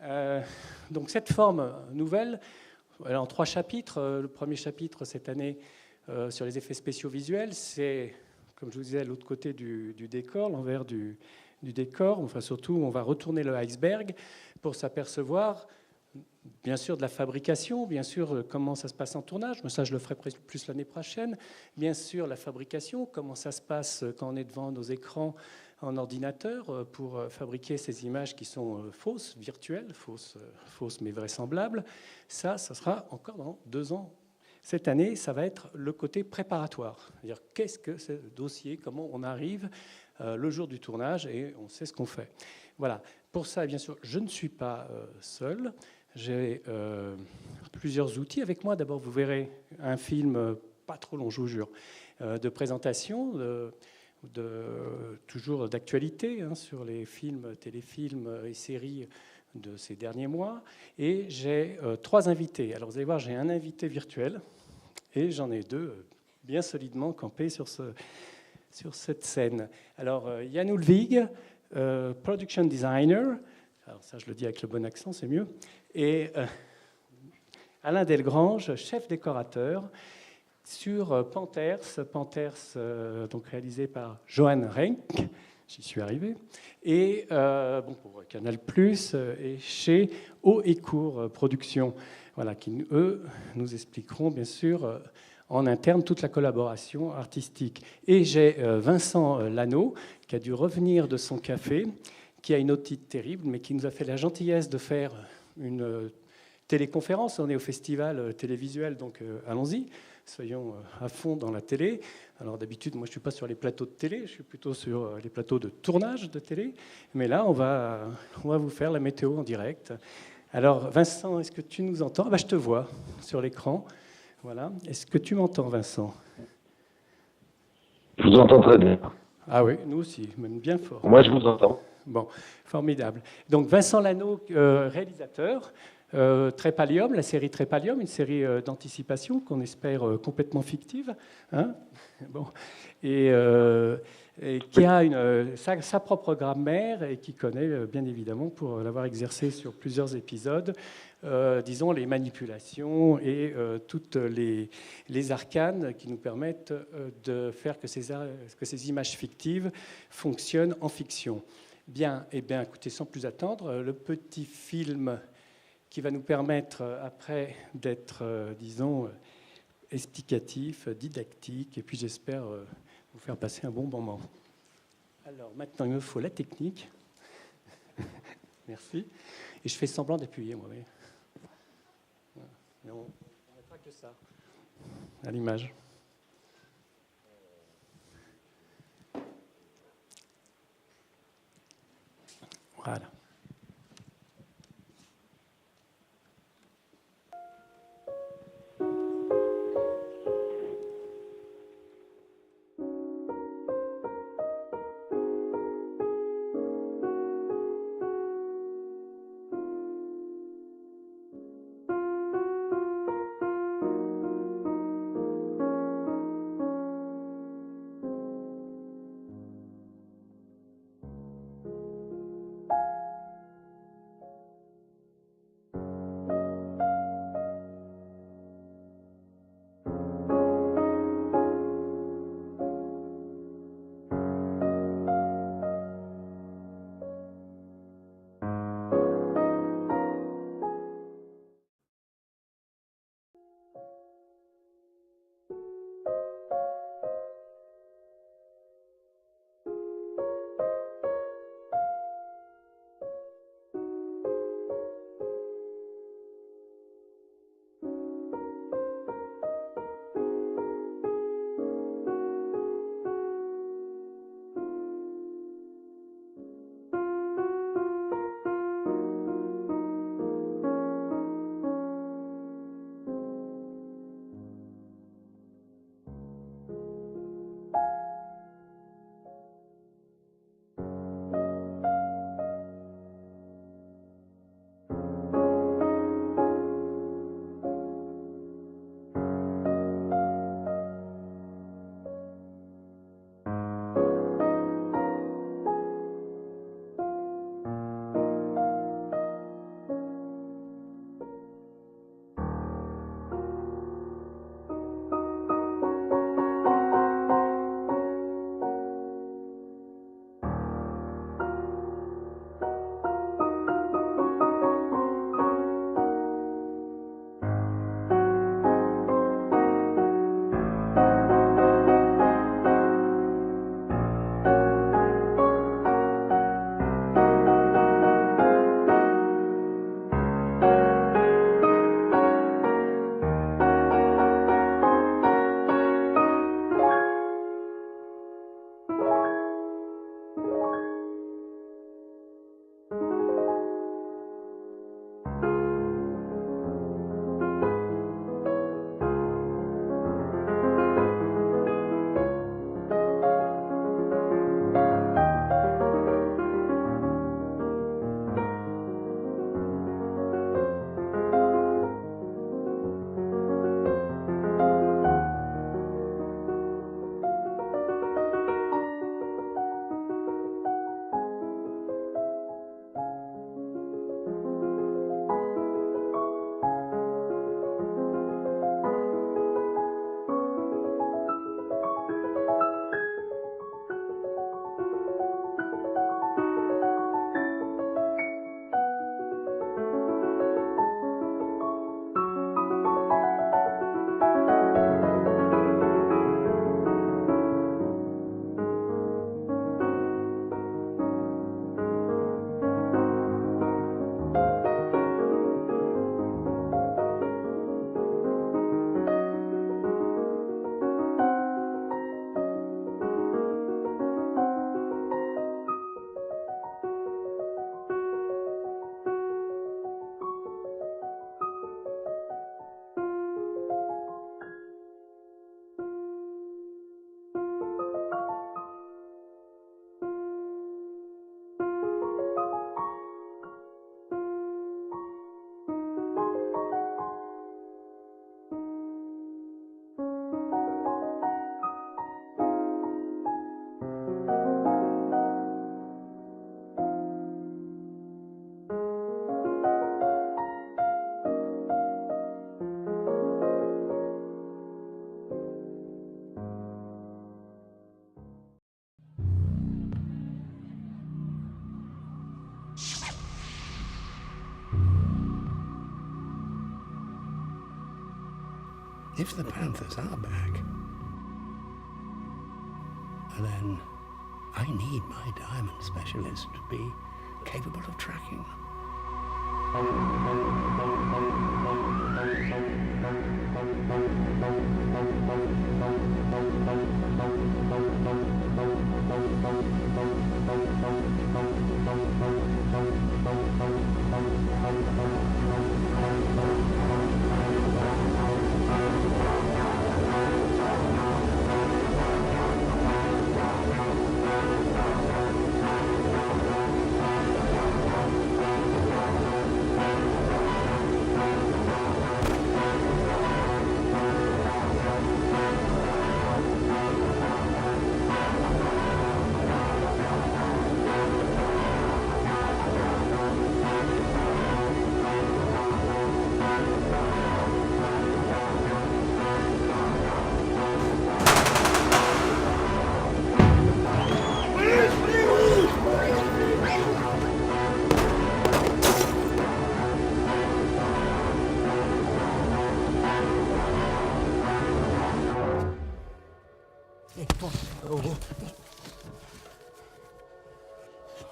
Euh, donc cette forme nouvelle, elle est en 3 chapitres. Le premier chapitre cette année sur les effets spéciaux visuels, c'est, comme je vous disais, l'autre côté du décor, l'envers du décor. Enfin surtout, on va retourner le iceberg pour s'apercevoir, bien sûr, de la fabrication, bien sûr, comment ça se passe en tournage, mais ça, je le ferai plus l'année prochaine. Bien sûr, la fabrication, comment ça se passe quand on est devant nos écrans en ordinateur pour fabriquer ces images qui sont fausses, virtuelles, fausses mais vraisemblables. Ça sera encore dans 2 ans. Cette année, ça va être le côté préparatoire. C'est-à-dire, qu'est-ce que ce dossier, comment on arrive le jour du tournage et on sait ce qu'on fait. Voilà. Pour ça, bien sûr, je ne suis pas seul. J'ai plusieurs outils avec moi. D'abord, vous verrez un film, pas trop long, je vous jure, de présentation, toujours d'actualité sur les films, téléfilms et séries de ces derniers mois. Et j'ai 3 invités. Alors, vous allez voir, j'ai un invité virtuel et j'en ai 2 bien solidement campés sur cette scène. Alors, Jan Ulvig, production designer. Alors ça, je le dis avec le bon accent, c'est mieux. Et Alain Delgrange, chef décorateur sur Panthers, donc réalisé par Johan Renck, j'y suis arrivé, et pour Canal+, et chez Haut et Court Productions, voilà, qui, eux, nous expliqueront, bien sûr, en interne, toute la collaboration artistique. Et j'ai Vincent Lano, qui a dû revenir de son café, qui a une otite terrible, mais qui nous a fait la gentillesse de faire une téléconférence. On est au festival télévisuel, donc allons-y, soyons à fond dans la télé. Alors d'habitude, moi je ne suis pas sur les plateaux de télé, je suis plutôt sur les plateaux de tournage de télé. Mais là, on va vous faire la météo en direct. Alors Vincent, est-ce que tu nous entends? Je te vois sur l'écran. Voilà. Est-ce que tu m'entends, Vincent? Je vous entends très bien. Ah oui, nous aussi, même bien fort. Moi, je vous entends. Bon, formidable. Donc Vincent Lano, réalisateur, Trépalium, la série Trépalium, une série d'anticipation qu'on espère complètement fictive, hein, bon, et qui a sa propre grammaire et qui connaît, bien évidemment, pour l'avoir exercé sur plusieurs épisodes, disons, les manipulations et toutes les arcanes qui nous permettent de faire que ces images fictives fonctionnent en fiction. Bien, eh bien, écoutez, sans plus attendre, le petit film qui va nous permettre, après, d'être, disons, explicatif, didactique, et puis j'espère vous faire passer un bon moment. Alors, maintenant, il me faut la technique. Merci. Et je fais semblant d'appuyer, moi. Oui. Mais on ne mettra que ça à l'image. Voilà. If the Panthers are back, then I need my diamond specialist to be capable of tracking them.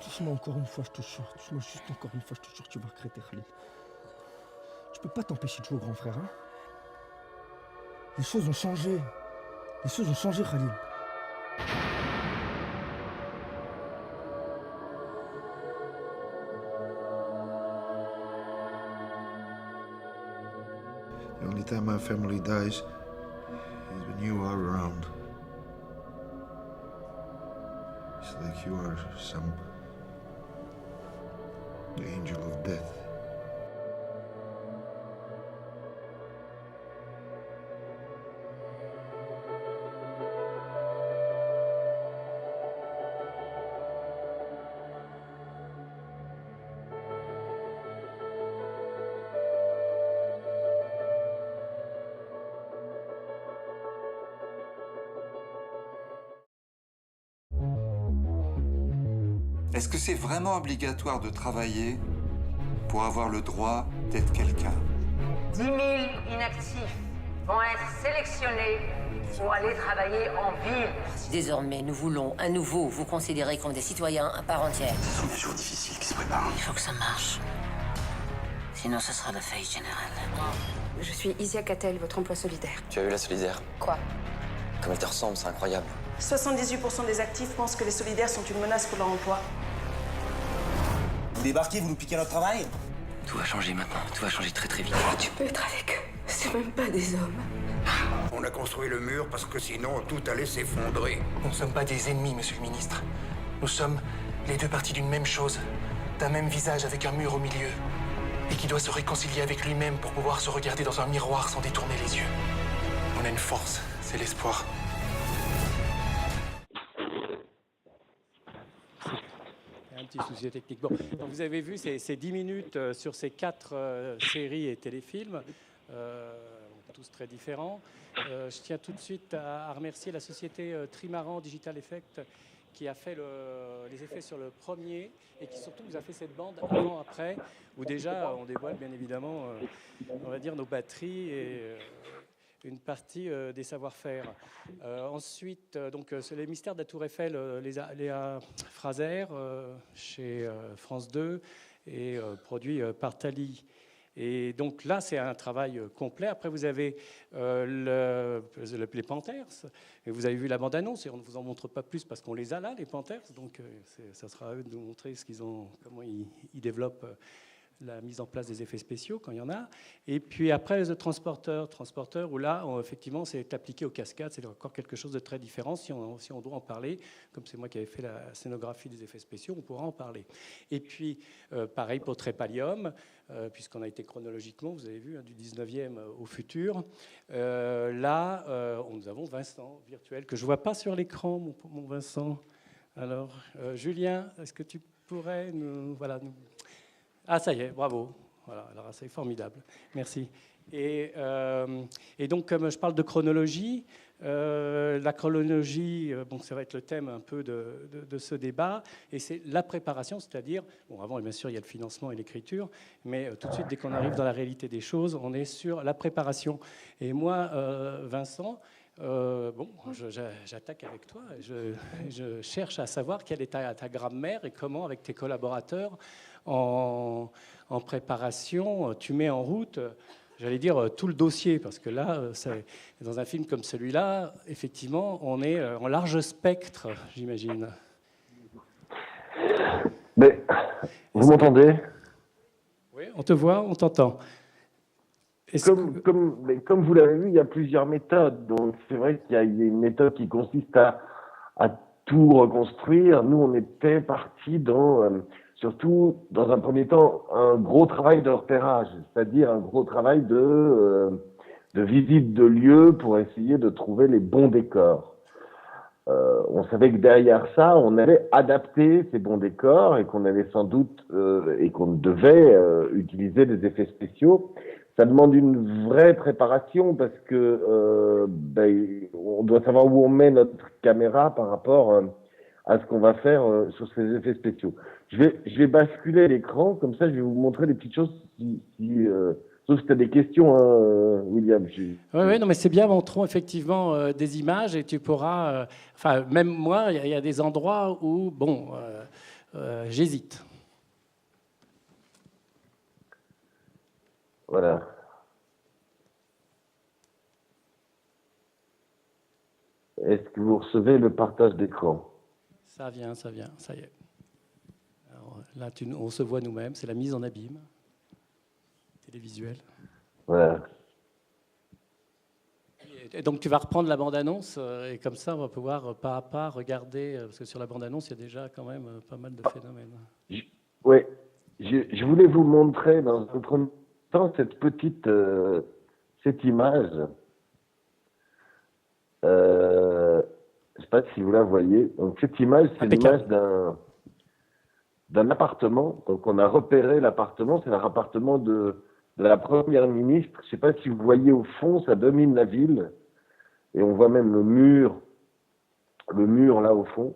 Touche-moi encore une fois, je te jure. Touche-moi juste encore une fois, je te jure, tu vas regretter, Khalil. Tu peux pas t'empêcher de jouer au grand frère, hein? Les choses ont changé. Les choses ont changé, Khalil. The only time my family dies is when you are around. It's like you are some angel of death. Est-ce que c'est vraiment obligatoire de travailler pour avoir le droit d'être quelqu'un? 10 000 inactifs vont être sélectionnés pour aller travailler en ville. Désormais, nous voulons à nouveau vous considérer comme des citoyens à part entière. Ce sont des jours difficiles qui se préparent. Il faut que ça marche. Sinon, ce sera la faillite générale. Je suis Isia Catel, votre emploi solidaire. Tu as eu la solidaire? Quoi? Comme elle te ressemble, c'est incroyable. 78% des actifs pensent que les solidaires sont une menace pour leur emploi. Vous débarquez, vous nous piquez notre travail? Tout va changer maintenant, tout va changer très très vite. Tu peux être avec eux. C'est même pas des hommes. On a construit le mur parce que sinon tout allait s'effondrer. Nous ne sommes pas des ennemis, monsieur le ministre. Nous sommes les deux parties d'une même chose, d'un même visage avec un mur au milieu, et qui doit se réconcilier avec lui-même pour pouvoir se regarder dans un miroir sans détourner les yeux. On a une force, c'est l'espoir. Un petit souci technique. Bon, donc vous avez vu ces 10 minutes sur ces 4 séries et téléfilms, tous très différents. Je tiens tout de suite à remercier la société Trimaran Digital Effect qui a fait les effets sur le premier et qui surtout nous a fait cette bande avant-après, où déjà on dévoile bien évidemment, on va dire, nos batteries et une partie des savoir-faire. Ensuite, donc, c'est les mystères de la Tour Eiffel, Léa Fraser, chez France 2, et produit par Tali. Et donc là, c'est un travail complet. Après, vous avez les Panthers. Et vous avez vu la bande-annonce, et on ne vous en montre pas plus parce qu'on les a là, les Panthers. Donc, ça sera à eux de nous montrer comment ils développent la mise en place des effets spéciaux quand il y en a. Et puis après, The Transporter, où là, effectivement, c'est appliqué aux cascades. C'est encore quelque chose de très différent. Si on doit en parler, comme c'est moi qui avais fait la scénographie des effets spéciaux, on pourra en parler. Et puis, pareil pour Trépalium, puisqu'on a été chronologiquement, vous avez vu, du 19e au futur. Là, nous avons Vincent virtuel, que je ne vois pas sur l'écran, mon Vincent. Alors, Julien, est-ce que tu pourrais nous... Ah, ça y est, bravo. Voilà, alors c'est formidable. Merci. Et donc, comme je parle de chronologie, La chronologie, bon, ça va être le thème un peu de ce débat, et c'est la préparation, c'est-à-dire, bon, avant, bien sûr, il y a le financement et l'écriture, mais tout de suite, dès qu'on arrive dans la réalité des choses, on est sur la préparation. Et moi, Vincent, bon, j'attaque avec toi, je cherche à savoir quelle est ta grammaire et comment, avec tes collaborateurs, en préparation, tu mets en route... J'allais dire tout le dossier, parce que là, dans un film comme celui-là, effectivement, on est en large spectre, j'imagine. Mais vous m'entendez? Oui, on te voit, on t'entend. Comme vous l'avez vu, il y a plusieurs méthodes. Donc c'est vrai qu'il y a une méthode qui consiste à tout reconstruire. Nous, on était partis dans... surtout, dans un premier temps, un gros travail de repérage, c'est-à-dire un gros travail de visite de lieux pour essayer de trouver les bons décors. On savait que derrière ça, on allait adapter ces bons décors et qu'on allait sans doute et qu'on devait utiliser des effets spéciaux. Ça demande une vraie préparation parce que on doit savoir où on met notre caméra par rapport à ce qu'on va faire sur ces effets spéciaux. Je vais basculer l'écran, comme ça je vais vous montrer des petites choses, sauf si tu as des questions, hein, William. Oui, non, mais c'est bien, montrons effectivement des images et tu pourras... Enfin, même moi, il y a des endroits où, bon, j'hésite. Voilà. Est-ce que vous recevez le partage d'écran ? Ça vient, ça y est. Alors, là, on se voit nous-mêmes, c'est la mise en abîme télévisuelle. Voilà. Et donc, tu vas reprendre la bande-annonce et comme ça, on va pouvoir pas à pas regarder, parce que sur la bande-annonce, il y a déjà quand même pas mal de phénomènes. Oui, je voulais vous montrer dans un premier temps cette image. Je ne sais pas si vous la voyez. Donc, cette image, c'est l'image d'un appartement. Donc, on a repéré l'appartement. C'est l'appartement de la première ministre. Je ne sais pas si vous voyez au fond, ça domine la ville. Et on voit même le mur là au fond.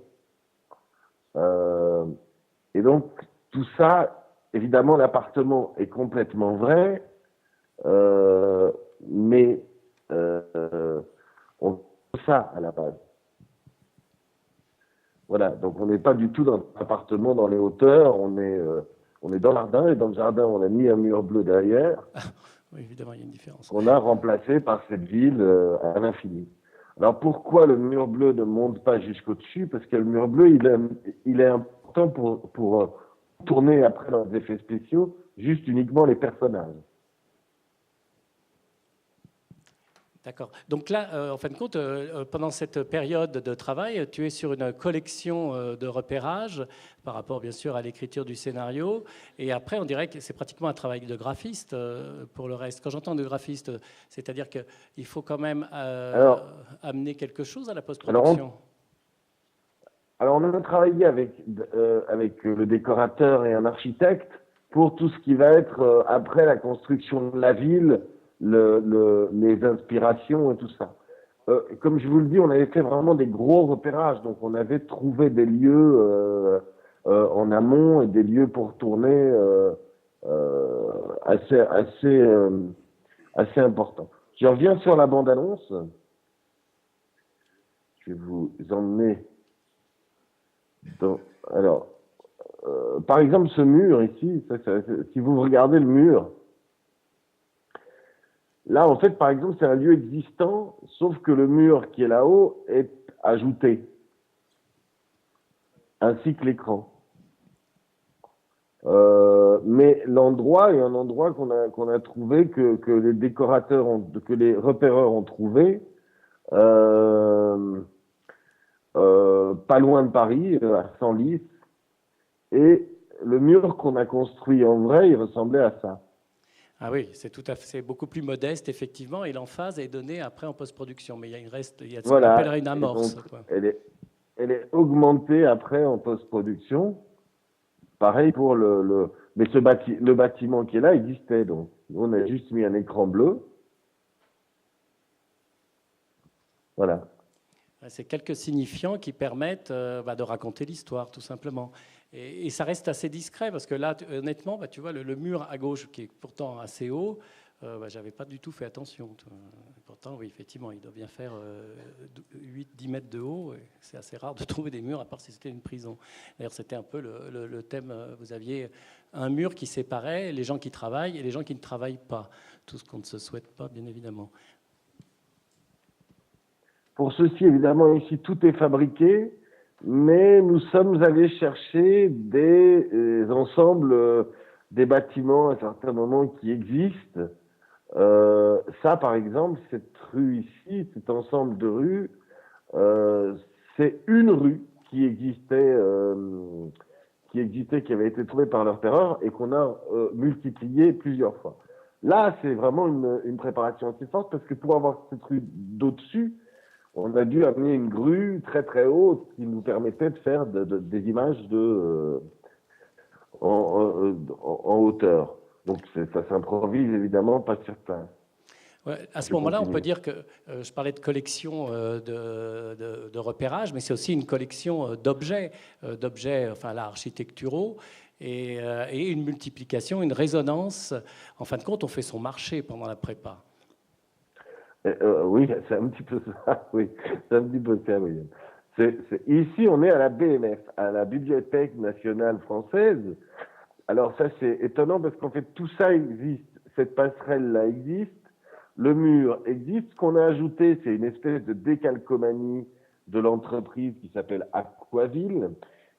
Et donc, tout ça, évidemment, l'appartement est complètement vrai. Mais on fait ça à la base. Voilà, donc on n'est pas du tout dans un appartement dans les hauteurs, on est dans l'Ardin, et dans le jardin, on a mis un mur bleu derrière. Oui, évidemment, il y a une différence. On a remplacé par cette ville à l'infini. Alors pourquoi le mur bleu ne monte pas jusqu'au-dessus? Parce que le mur bleu, il est important pour tourner après dans les effets spéciaux, juste uniquement les personnages. D'accord. Donc là, en fin de compte, pendant cette période de travail, tu es sur une collection de repérages par rapport, bien sûr, à l'écriture du scénario. Et après, on dirait que c'est pratiquement un travail de graphiste pour le reste. Quand j'entends de graphiste, c'est-à-dire qu'il faut quand même amener quelque chose à la post-production. Alors, on a travaillé avec le décorateur et un architecte pour tout ce qui va être après la construction de la ville, les inspirations et tout ça. Comme je vous le dis, on avait fait vraiment des gros repérages, donc on avait trouvé des lieux en amont et des lieux pour tourner assez importants. Je reviens sur la bande-annonce. Je vais vous emmener dans... Alors, par exemple, ce mur ici, si vous regardez le mur, là, en fait, par exemple, c'est un lieu existant, sauf que le mur qui est là-haut est ajouté, ainsi que l'écran. Mais l'endroit est un endroit qu'on a trouvé, que les décorateurs, que les repéreurs ont trouvé, pas loin de Paris, à Senlis. Et le mur qu'on a construit en vrai, il ressemblait à ça. Ah oui, c'est beaucoup plus modeste, effectivement, et l'emphase est donnée après en post-production. Mais il y a ce qu'on appellerait une amorce. Donc, quoi. Elle est augmentée après en post-production. Pareil pour mais le bâtiment qui est là existait, donc. Nous, on a juste mis un écran bleu. Voilà. C'est quelques signifiants qui permettent de raconter l'histoire, tout simplement. Et ça reste assez discret, parce que là, honnêtement, tu vois, le mur à gauche, qui est pourtant assez haut, j'avais pas du tout fait attention. Pourtant, oui, effectivement, il doit bien faire 8-10 mètres de haut. C'est assez rare de trouver des murs, à part si c'était une prison. D'ailleurs, c'était un peu le thème. Vous aviez un mur qui séparait les gens qui travaillent et les gens qui ne travaillent pas. Tout ce qu'on ne se souhaite pas, bien évidemment. Pour ceci, évidemment, ici, tout est fabriqué, mais nous sommes allés chercher des ensembles, des bâtiments à certains moments qui existent. Ça, par exemple, cette rue ici, cet ensemble de rues, c'est une rue qui existait, qui avait été trouvée par l'Empereur et qu'on a multipliée plusieurs fois. Là, c'est vraiment une préparation assez forte, parce que pour avoir cette rue d'au-dessus, on a dû amener une grue très très haute qui nous permettait de faire des images en hauteur. Donc ça s'improvise évidemment pas sur place. Ouais, à ce moment-là, on peut dire que je parlais de collection de repérage, mais c'est aussi une collection d'objets, enfin là, architecturaux, et une multiplication, une résonance. En fin de compte, on fait son marché pendant la prépa. Oui, c'est un petit peu ça. Oui, c'est un petit peu ça, William. Ici, on est à la BNF, à la Bibliothèque nationale française. Alors ça, c'est étonnant parce qu'en fait, tout ça existe. Cette passerelle-là existe. Le mur existe. Ce qu'on a ajouté, c'est une espèce de décalcomanie de l'entreprise qui s'appelle Aquaville.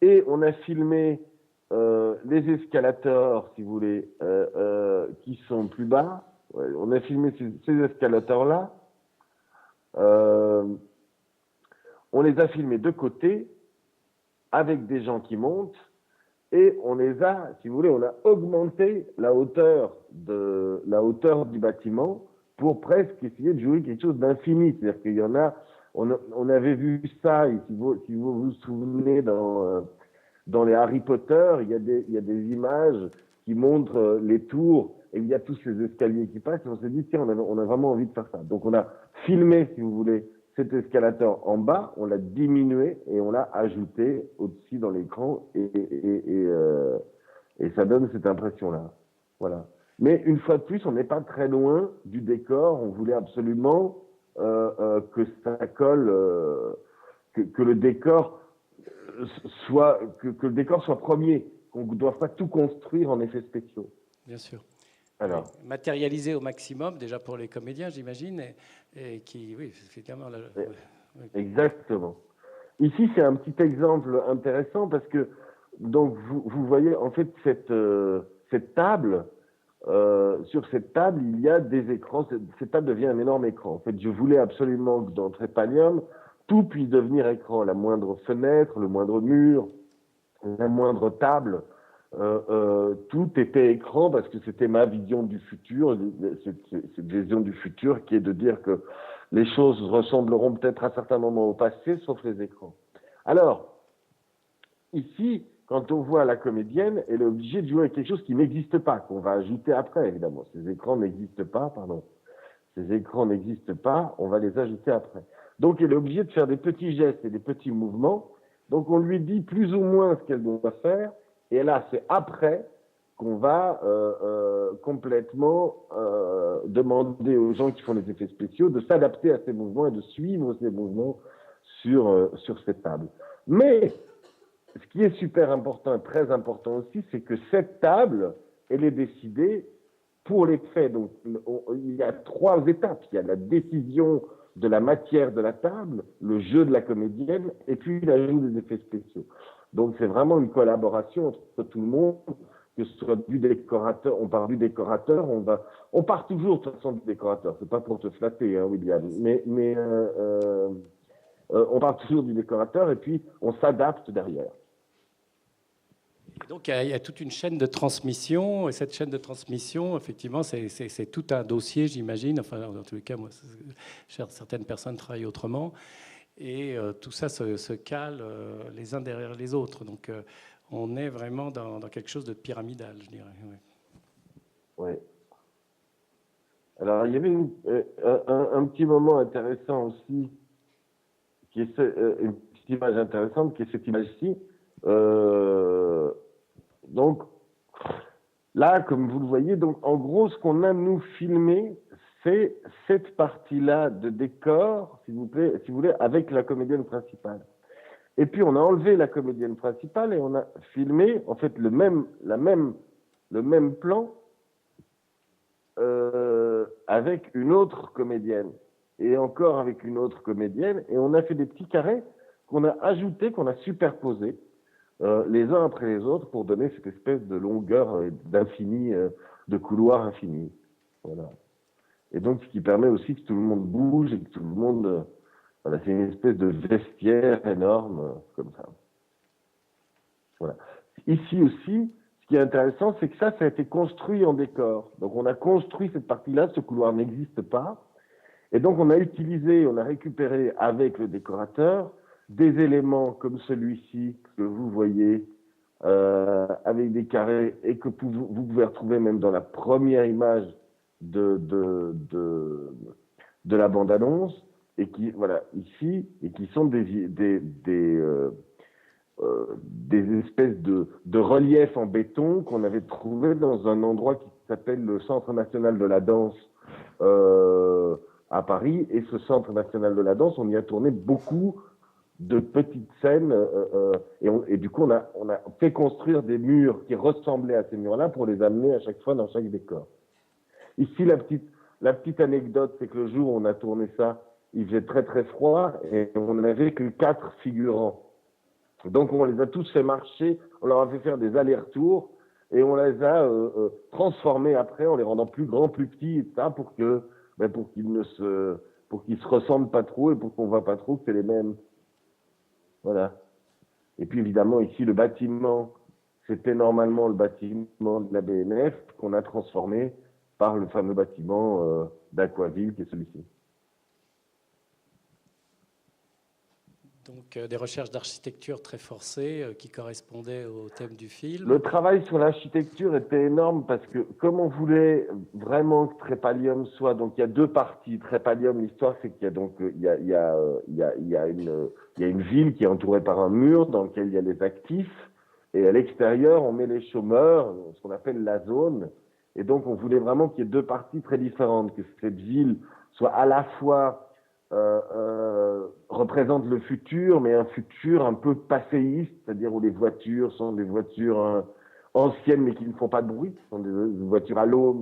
Et on a filmé les escalators, si vous voulez, qui sont plus bas. Ouais, on a filmé ces escalators-là. On les a filmés de côté, avec des gens qui montent, et on les a, si vous voulez, on a augmenté la hauteur du bâtiment pour presque essayer de jouer quelque chose d'infini. C'est-à-dire qu'il y en a, on avait vu ça, et si vous vous souvenez dans les Harry Potter, il y a des images qui montrent les tours, et il y a tous ces escaliers qui passent, et on s'est dit, tiens, on a vraiment envie de faire ça. Donc on a filmé, si vous voulez, cet escalator en bas, on l'a diminué, et on l'a ajouté au-dessus dans l'écran, et ça donne cette impression-là. Voilà. Mais une fois de plus, on n'est pas très loin du décor, on voulait absolument que ça colle, que le décor soit premier, qu'on ne doive pas tout construire en effets spéciaux. Bien sûr. Alors. Matérialisé au maximum, déjà pour les comédiens, j'imagine, et qui, oui, effectivement. Exactement. Ici, c'est un petit exemple intéressant parce que, donc, vous voyez, en fait, cette table, sur cette table, il y a des écrans. Cette table devient un énorme écran. En fait, je voulais absolument que dans Trépalium, tout puisse devenir écran. La moindre fenêtre, le moindre mur, la moindre table, tout était écran parce que c'était ma vision du futur, cette vision du futur qui est de dire que les choses ressembleront peut-être à certains moments au passé, sauf les écrans. Alors, ici, quand on voit la comédienne, elle est obligée de jouer avec quelque chose qui n'existe pas, qu'on va ajouter après, évidemment. Ces écrans n'existent pas, on va les ajouter après. Donc, elle est obligée de faire des petits gestes et des petits mouvements. Donc, on lui dit plus ou moins ce qu'elle doit faire. Et là, c'est après qu'on va complètement demander aux gens qui font les effets spéciaux de s'adapter à ces mouvements et de suivre ces mouvements sur cette table. Mais ce qui est super important et très important aussi, c'est que cette table, elle est décidée pour les faits. Donc, il y a 3 étapes. Il y a la décision de la matière de la table, le jeu de la comédienne, et puis l'ajout des effets spéciaux. Donc, c'est vraiment une collaboration entre tout le monde, que ce soit du décorateur, on part du décorateur, on part toujours de toute façon du décorateur. C'est pas pour te flatter, hein, William, mais on part toujours du décorateur et puis on s'adapte derrière. Et donc, il y a toute une chaîne de transmission, et cette chaîne de transmission, effectivement, c'est tout un dossier, j'imagine. Enfin, dans tous les cas, moi, certaines personnes travaillent autrement. Et tout ça se cale les uns derrière les autres. Donc, on est vraiment dans quelque chose de pyramidal, je dirais. Oui. Alors, il y avait un petit moment intéressant aussi qui est une petite image intéressante, qui est cette image-ci. Donc, là, comme vous le voyez, donc, en gros, ce qu'on a, nous, filmé, c'est cette partie-là de décor, si vous voulez, avec la comédienne principale. Et puis, on a enlevé la comédienne principale et on a filmé, en fait, le même plan avec une autre comédienne. Et encore avec une autre comédienne. Et on a fait des petits carrés qu'on a ajoutés, qu'on a superposés, les uns après les autres, pour donner cette espèce de longueur d'infini, de couloir infini. Voilà. Et donc, ce qui permet aussi que tout le monde bouge et que tout le monde... voilà, c'est une espèce de vestiaire énorme, comme ça. Voilà. Ici aussi, ce qui est intéressant, c'est que ça a été construit en décor. Donc, on a construit cette partie-là, ce couloir n'existe pas. Et donc, on a récupéré avec le décorateur des éléments comme celui-ci que vous voyez, avec des carrés, et que vous pouvez retrouver même dans la première image de la bande-annonce, et qui, voilà, ici, et qui sont des espèces de reliefs en béton qu'on avait trouvés dans un endroit qui s'appelle le Centre national de la danse à Paris. Et ce Centre national de la danse, on y a tourné beaucoup de petites scènes, et du coup, on a fait construire des murs qui ressemblaient à ces murs-là pour les amener à chaque fois dans chaque décor. Ici, la petite anecdote, c'est que le jour où on a tourné ça, il faisait très très froid et on n'avait que 4 figurants. Donc on les a tous fait marcher, on leur a fait faire des allers-retours et on les a transformés après en les rendant plus grands, plus petits, et ça pour qu'ils se ressemblent pas trop et pour qu'on voit pas trop que c'est les mêmes. Voilà. Et puis évidemment ici le bâtiment, c'était normalement le bâtiment de la BNF qu'on a transformé par le fameux bâtiment d'Aquaville qui est celui-ci. Donc des recherches d'architecture très forcées qui correspondaient au thème du film. Le travail sur l'architecture était énorme parce que comme on voulait vraiment que Trépalium soit, donc il y a 2 parties. Trépalium, l'histoire c'est qu'il y a donc il y a une ville qui est entourée par un mur dans lequel il y a les actifs et à l'extérieur on met les chômeurs, ce qu'on appelle la zone. Et donc on voulait vraiment qu'il y ait 2 parties très différentes, que cette ville soit à la fois représente le futur, mais un futur un peu passéiste, c'est-à-dire où les voitures sont des voitures anciennes mais qui ne font pas de bruit, ce sont des voitures à l'eau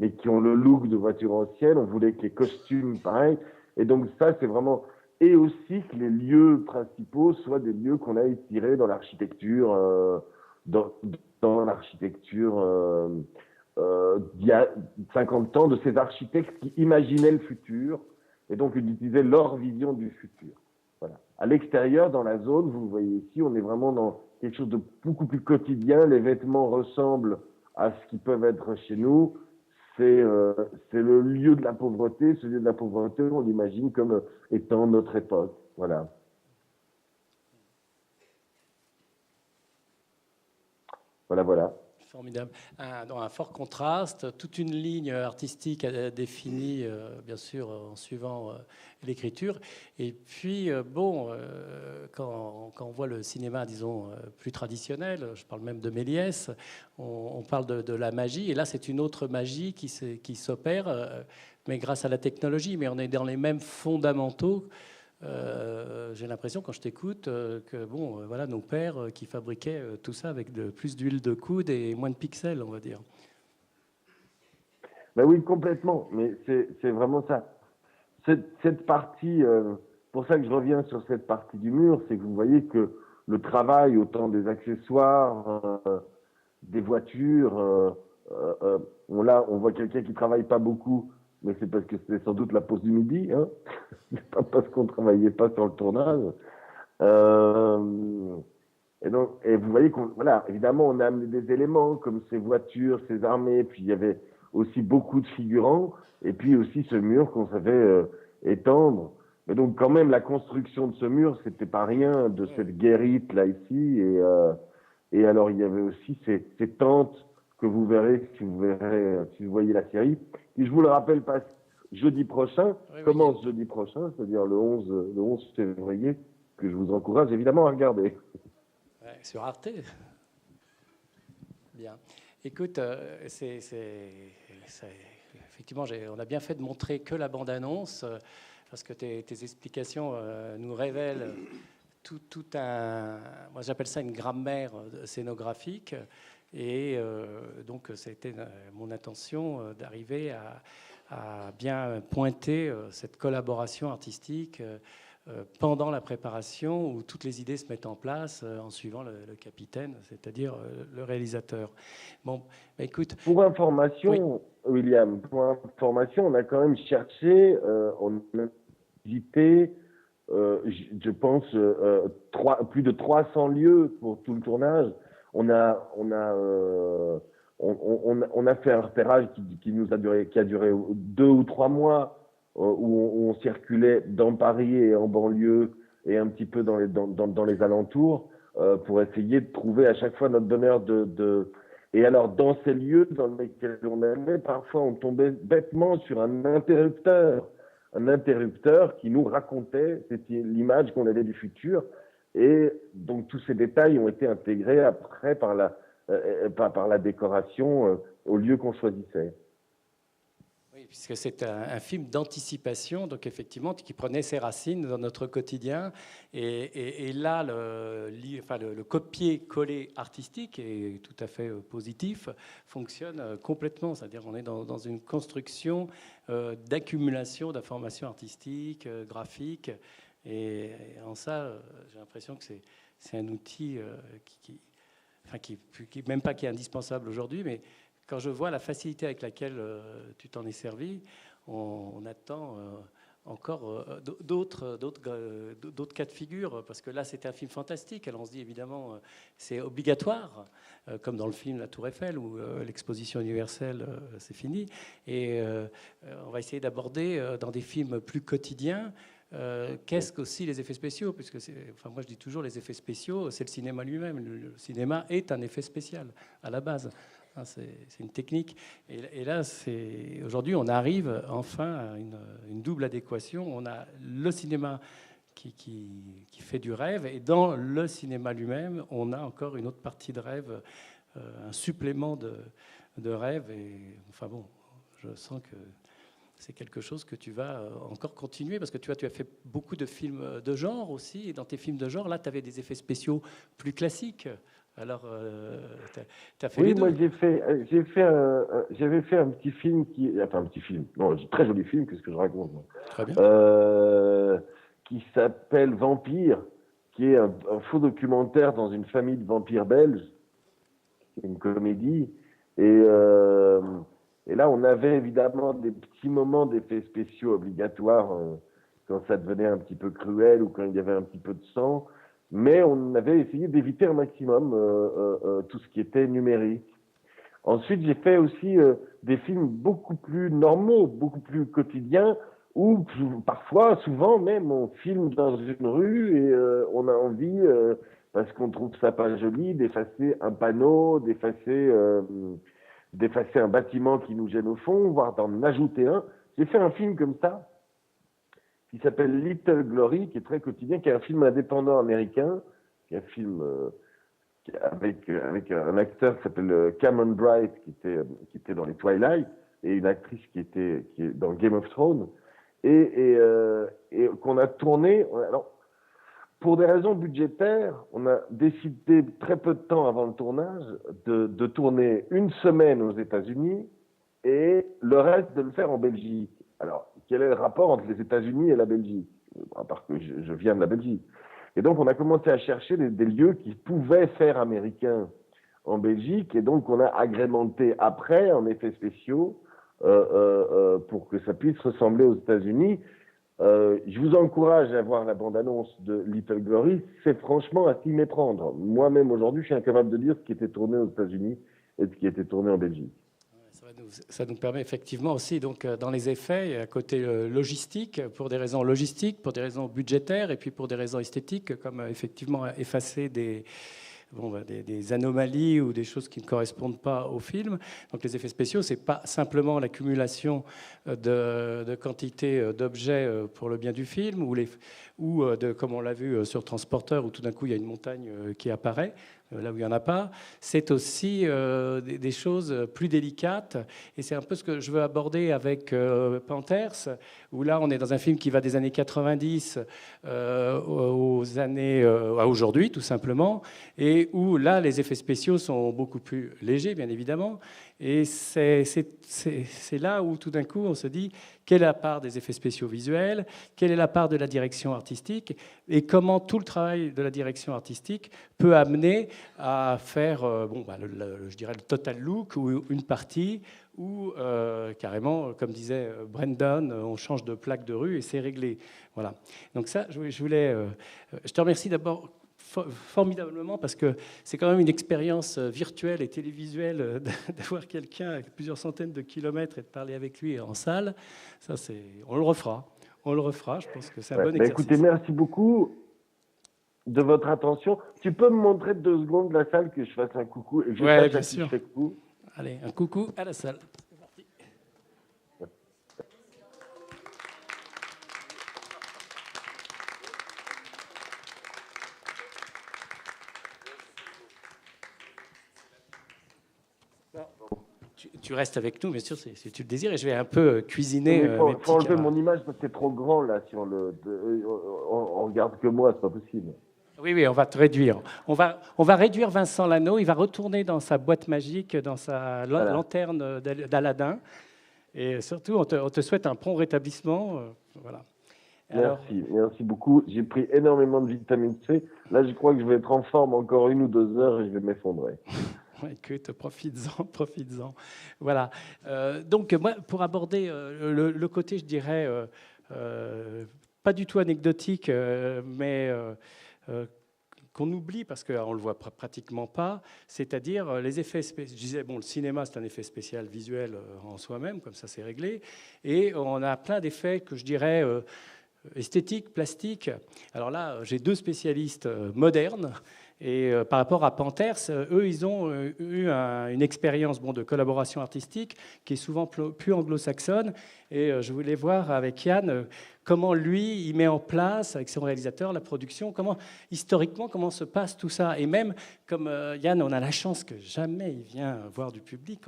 mais qui ont le look de voitures anciennes. On voulait que les costumes pareil, et donc ça c'est vraiment, et aussi que les lieux principaux soient des lieux qu'on a étirés dans l'architecture, dans l'architecture d'il y a 50 ans, de ces architectes qui imaginaient le futur et donc ils utilisaient leur vision du futur. Voilà. À l'extérieur, dans la zone, vous le voyez ici, on est vraiment dans quelque chose de beaucoup plus quotidien. Les vêtements ressemblent à ce qui peuvent être chez nous. C'est le lieu de la pauvreté. Ce lieu de la pauvreté, on l'imagine comme étant notre époque. Voilà. Voilà. Formidable. Dans un fort contraste, toute une ligne artistique définie, bien sûr, en suivant l'écriture. Et puis, quand on voit le cinéma, disons, plus traditionnel, je parle même de Méliès, on parle de la magie. Et là, c'est une autre magie qui s'opère, mais grâce à la technologie. Mais on est dans les mêmes fondamentaux. J'ai l'impression, quand je t'écoute, que voilà, nos pères qui fabriquaient tout ça avec plus d'huile de coude et moins de pixels, on va dire. Ben oui, complètement. Mais c'est vraiment ça. Cette partie, pour ça que je reviens sur cette partie du mur, c'est que vous voyez que le travail, autant des accessoires, des voitures, on voit quelqu'un qui travaille pas beaucoup. Mais c'est parce que c'était sans doute la pause du midi, hein. C'est pas parce qu'on travaillait pas sur le tournage. Et vous voyez voilà, évidemment, on a amené des éléments comme ces voitures, ces armées, puis il y avait aussi beaucoup de figurants, et puis aussi ce mur qu'on savait étendre. Mais donc quand même, la construction de ce mur, c'était pas rien, de cette guérite là ici, et alors il y avait aussi ces tentes que vous verrez si vous voyez la série. Et je vous le rappelle pas jeudi prochain, Oui, commence jeudi prochain, c'est-à-dire le 11 février, que je vous encourage évidemment à regarder. Ouais, sur Arte. Bien. Écoute, effectivement, on a bien fait de montrer que la bande-annonce, parce que tes explications nous révèlent tout un... Moi, j'appelle ça une grammaire scénographique. Et donc, c'était mon intention d'arriver à bien pointer cette collaboration artistique pendant la préparation, où toutes les idées se mettent en place en suivant le capitaine, c'est-à-dire le réalisateur. Bon, bah, écoute... Pour information, oui. William, pour information, on a quand même cherché, on a visité, je pense, plus de 300 lieux pour tout le tournage. On a fait un repérage qui a duré 2 ou 3 mois, où on circulait dans Paris et en banlieue et un petit peu dans les alentours, pour essayer de trouver à chaque fois notre bonheur Et alors, dans ces lieux dans lesquels on allait, parfois on tombait bêtement sur un interrupteur qui nous racontait, c'était l'image qu'on avait du futur. Et donc tous ces détails ont été intégrés après par la décoration au lieu qu'on choisissait. Oui, puisque c'est un film d'anticipation, donc effectivement, qui prenait ses racines dans notre quotidien. Et là, le copier-coller artistique, est tout à fait positif, fonctionne complètement. C'est-à-dire qu'on est dans une construction d'accumulation d'informations artistiques, graphiques. Et en ça, j'ai l'impression que c'est un outil qui même pas qui est indispensable aujourd'hui, mais quand je vois la facilité avec laquelle tu t'en es servi, on attend encore d'autres cas de figure, parce que là, c'était un film fantastique. Alors on se dit évidemment, c'est obligatoire, comme dans le film La Tour Eiffel, où l'exposition universelle, c'est fini. Et on va essayer d'aborder dans des films plus quotidiens qu'est-ce qu'aussi les effets spéciaux, puisque moi je dis toujours les effets spéciaux, c'est le cinéma lui-même. Le cinéma est un effet spécial à la base. C'est une technique. Et là, aujourd'hui, on arrive enfin à une double adéquation. On a le cinéma qui fait du rêve, et dans le cinéma lui-même, on a encore une autre partie de rêve, un supplément de rêve. Et enfin bon, je sens que c'est quelque chose que tu vas encore continuer, parce que tu as fait beaucoup de films de genre aussi, et dans tes films de genre, là, tu avais des effets spéciaux plus classiques. Alors, tu as fait les deux. Oui, moi, j'avais fait un petit film un très joli film, qu'est-ce que je raconte, moi. Très bien. Qui s'appelle Vampire, qui est un faux documentaire dans une famille de vampires belges, c'est une comédie, et là, on avait évidemment des petits moments d'effets spéciaux obligatoires quand ça devenait un petit peu cruel ou quand il y avait un petit peu de sang. Mais on avait essayé d'éviter un maximum tout ce qui était numérique. Ensuite, j'ai fait aussi des films beaucoup plus normaux, beaucoup plus quotidiens, où parfois, souvent même, on filme dans une rue et on a envie, parce qu'on trouve ça pas joli, d'effacer un panneau, d'effacer un bâtiment qui nous gêne au fond, voire d'en ajouter un. J'ai fait un film comme ça, qui s'appelle Little Glory, qui est très quotidien, qui est un film indépendant américain, qui est un film avec un acteur qui s'appelle Cameron Bright, qui était dans les Twilight, et une actrice qui est dans Game of Thrones, et qu'on a tourné. Alors, pour des raisons budgétaires, on a décidé très peu de temps avant le tournage de tourner 1 semaine aux États-Unis et le reste de le faire en Belgique. Alors, quel est le rapport entre les États-Unis et la Belgique? À part que je viens de la Belgique. Et donc, on a commencé à chercher des lieux qui pouvaient faire américains en Belgique. Et donc, on a agrémenté après en effets spéciaux pour que ça puisse ressembler aux États-Unis. Je vous encourage à voir la bande-annonce de Little Glory. C'est franchement à s'y méprendre. Moi-même, aujourd'hui, je suis incapable de dire ce qui était tourné aux États-Unis et ce qui était tourné en Belgique. Ça nous permet effectivement aussi, donc, dans les effets, à côté logistique, pour des raisons logistiques, pour des raisons budgétaires et puis pour des raisons esthétiques, comme effectivement effacer des anomalies ou des choses qui ne correspondent pas au film. Donc les effets spéciaux, c'est pas simplement l'accumulation de quantité d'objets pour le bien du film, comme on l'a vu sur Transporteur, où tout d'un coup il y a une montagne qui apparaît, là où il n'y en a pas. C'est aussi des choses plus délicates, et c'est un peu ce que je veux aborder avec Panthers, où là on est dans un film qui va des années 90 aux années à aujourd'hui, tout simplement, et où là les effets spéciaux sont beaucoup plus légers, bien évidemment, et c'est là où tout d'un coup on se dit quelle est la part des effets spéciaux visuels, quelle est la part de la direction artistique, et comment tout le travail de la direction artistique peut amener à faire je dirais le total look, ou une partie, ou carrément, comme disait Brandon, on change de plaque de rue et c'est réglé. Voilà. Donc ça, je te remercie d'abord formidablement, parce que c'est quand même une expérience virtuelle et télévisuelle d'avoir quelqu'un à plusieurs centaines de kilomètres et de parler avec lui en salle. Ça, on le refera. Je pense que c'est un bon exercice. Écoutez, merci beaucoup de votre attention. Tu peux me montrer 2 secondes la salle, que je fasse un coucou, et je bien sûr. Je fais coucou. Allez, un coucou à la salle. C'est parti. Tu restes avec nous, bien sûr, si tu le désires, et je vais un peu cuisiner. Il faut enlever mon image parce que c'est trop grand là. Si on regarde que moi, c'est pas possible. Oui, on va te réduire. On va réduire Vincent Lano. Il va retourner dans sa boîte magique, dans sa lanterne d'Aladin. Et surtout, on te souhaite un prompt rétablissement. Voilà. Merci beaucoup. J'ai pris énormément de vitamine C. Là, je crois que je vais être en forme encore 1 ou 2 heures et je vais m'effondrer. Écoute, profites-en. Voilà. Donc, moi, pour aborder le côté, je dirais, pas du tout anecdotique, mais qu'on oublie parce qu'on ne le voit pratiquement pas, c'est-à-dire les effets spéciaux. Je disais, le cinéma, c'est un effet spécial visuel en soi-même, comme ça c'est réglé, et on a plein d'effets que je dirais esthétiques, plastiques. Alors là, j'ai 2 spécialistes modernes. Et par rapport à Panthers, eux, ils ont eu une expérience de collaboration artistique qui est souvent plus anglo-saxonne. Et je voulais voir avec Yann comment lui, il met en place, avec son réalisateur, la production, historiquement, comment se passe tout ça. Et même, comme Yann, on a la chance que jamais il vient voir du public.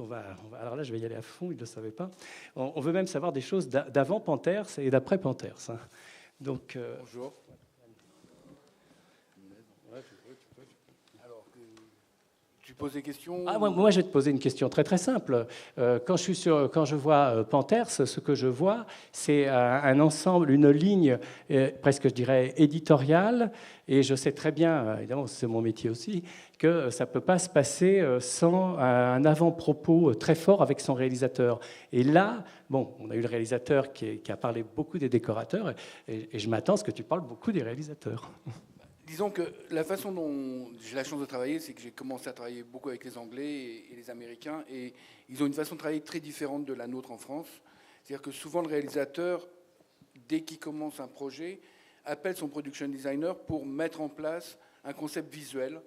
Alors là, je vais y aller à fond, il ne le savait pas. On veut même savoir des choses d'avant Panthers et d'après Panthers. Donc, bonjour. Tu poses des questions? Moi, je vais te poser une question très très simple. Quand je vois Panthers, ce que je vois, c'est un ensemble, une ligne presque, je dirais, éditoriale. Et je sais très bien, évidemment, c'est mon métier aussi, que ça ne peut pas se passer sans un avant-propos très fort avec son réalisateur. Et là, on a eu le réalisateur qui a parlé beaucoup des décorateurs, et je m'attends à ce que tu parles beaucoup des réalisateurs. Disons que la façon dont j'ai la chance de travailler, c'est que j'ai commencé à travailler beaucoup avec les Anglais et les Américains, et ils ont une façon de travailler très différente de la nôtre en France. C'est-à-dire que souvent le réalisateur, dès qu'il commence un projet, appelle son production designer pour mettre en place un concept visuel,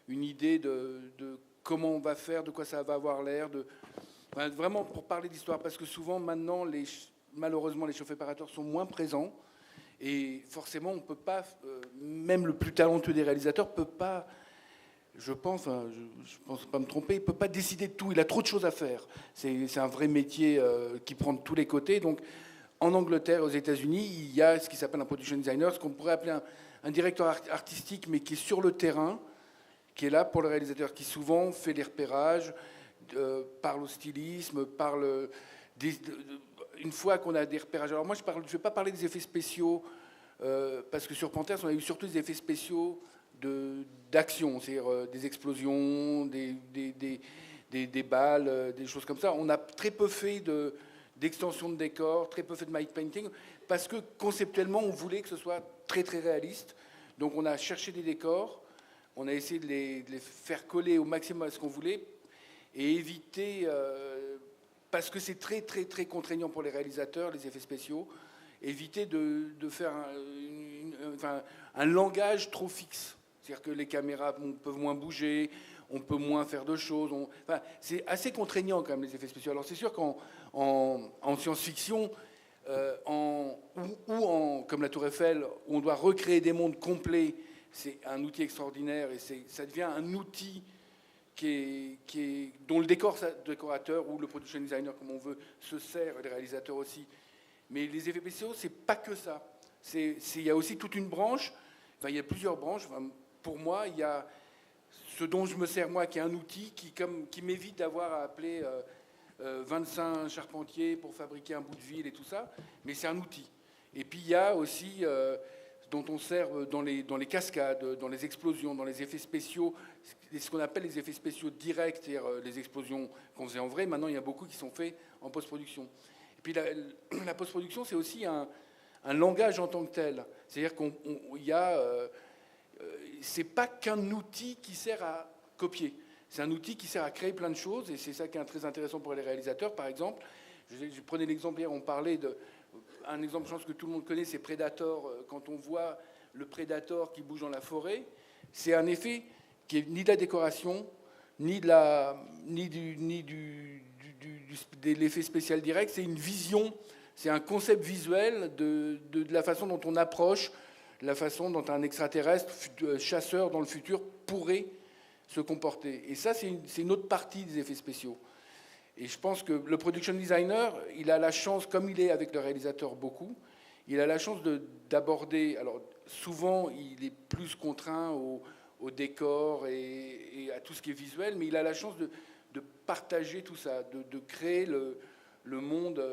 une idée de comment on va faire, de quoi ça va avoir l'air, vraiment pour parler d'histoire, parce que souvent maintenant, malheureusement, les chefs opérateurs sont moins présents. Et forcément, on ne peut pas, même le plus talentueux des réalisateurs ne peut pas, je pense pas me tromper, il ne peut pas décider de tout. Il a trop de choses à faire. C'est un vrai métier qui prend de tous les côtés. Donc, en Angleterre, aux États-Unis, il y a ce qui s'appelle un production designer, ce qu'on pourrait appeler un directeur artistique, mais qui est sur le terrain, qui est là pour le réalisateur, qui souvent fait des repérages, parle au stylisme, parle une fois qu'on a des repérages. Alors moi, je ne vais pas parler des effets spéciaux, parce que sur Panthers, on a eu surtout des effets spéciaux d'action, c'est-à-dire des explosions, des balles, des choses comme ça. On a très peu fait d'extension de décors, très peu fait de matte painting, parce que conceptuellement, on voulait que ce soit très, très réaliste. Donc on a cherché des décors, on a essayé de les faire coller au maximum à ce qu'on voulait, et éviter... parce que c'est très, très, très contraignant pour les réalisateurs, les effets spéciaux, éviter de faire un langage trop fixe. C'est-à-dire que les caméras peuvent moins bouger, on peut moins faire de choses. Enfin, c'est assez contraignant quand même les effets spéciaux. Alors c'est sûr qu'en science-fiction, comme la Tour Eiffel, où on doit recréer des mondes complets, c'est un outil extraordinaire et ça devient un outil dont le décorateur ou le production designer, comme on veut, se sert, et les réalisateurs aussi. Mais les effets spéciaux, c'est pas que ça. Il y a aussi toute une branche, enfin, il y a plusieurs branches. Enfin, pour moi, il y a ce dont je me sers, moi, qui est un outil qui m'évite d'avoir à appeler 25 charpentiers pour fabriquer un bout de ville et tout ça, mais c'est un outil. Et puis, il y a aussi dont on sert dans les cascades, dans les explosions, dans les effets spéciaux, ce qu'on appelle les effets spéciaux directs, c'est-à-dire les explosions qu'on faisait en vrai. Maintenant, il y a beaucoup qui sont faits en post-production. Et puis, la post-production, c'est aussi un langage en tant que tel. C'est-à-dire qu'il y a... c'est pas qu'un outil qui sert à copier. C'est un outil qui sert à créer plein de choses, et c'est ça qui est très intéressant pour les réalisateurs. Par exemple, je prenais l'exemple hier, on parlait un exemple, je pense que tout le monde connaît, c'est Predator. Quand on voit le Predator qui bouge dans la forêt, c'est un effet qui est ni de la décoration, ni de l'effet spécial direct. C'est une vision, c'est un concept visuel de la façon dont on approche, la façon dont un extraterrestre chasseur dans le futur pourrait se comporter. Et ça, c'est une autre partie des effets spéciaux. Et je pense que le production designer, il a la chance, comme il est avec le réalisateur beaucoup, il a la chance d'aborder... Alors, souvent, il est plus contraint au décor et à tout ce qui est visuel, mais il a la chance de partager tout ça, de créer le monde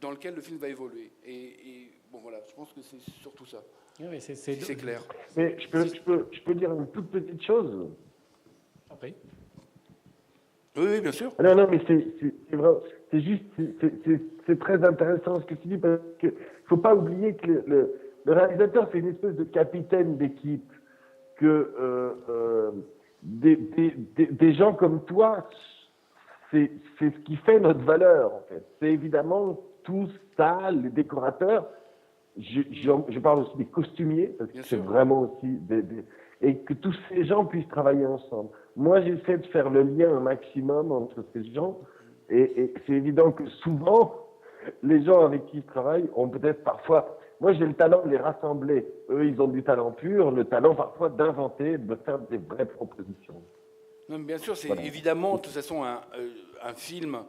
dans lequel le film va évoluer. Et bon, voilà, je pense que c'est surtout ça. Oui, c'est clair. Mais je peux dire une toute petite chose. Après. Oui, bien sûr. Non, mais c'est vrai. C'est juste, c'est très intéressant ce que tu dis, parce qu'il ne faut pas oublier que le réalisateur, c'est une espèce de capitaine d'équipe, que des gens comme toi, c'est ce qui fait notre valeur, en fait. C'est évidemment tout ça, les décorateurs. Je parle aussi des costumiers, parce que c'est vraiment aussi et que tous ces gens puissent travailler ensemble. Moi, j'essaie de faire le lien un maximum entre ces gens, et c'est évident que souvent, les gens avec qui je travaille ont peut-être parfois... Moi, j'ai le talent de les rassembler. Eux, ils ont du talent pur, le talent parfois d'inventer, de faire des vraies propositions. Non, mais bien sûr, c'est évidemment, de toute façon, un film,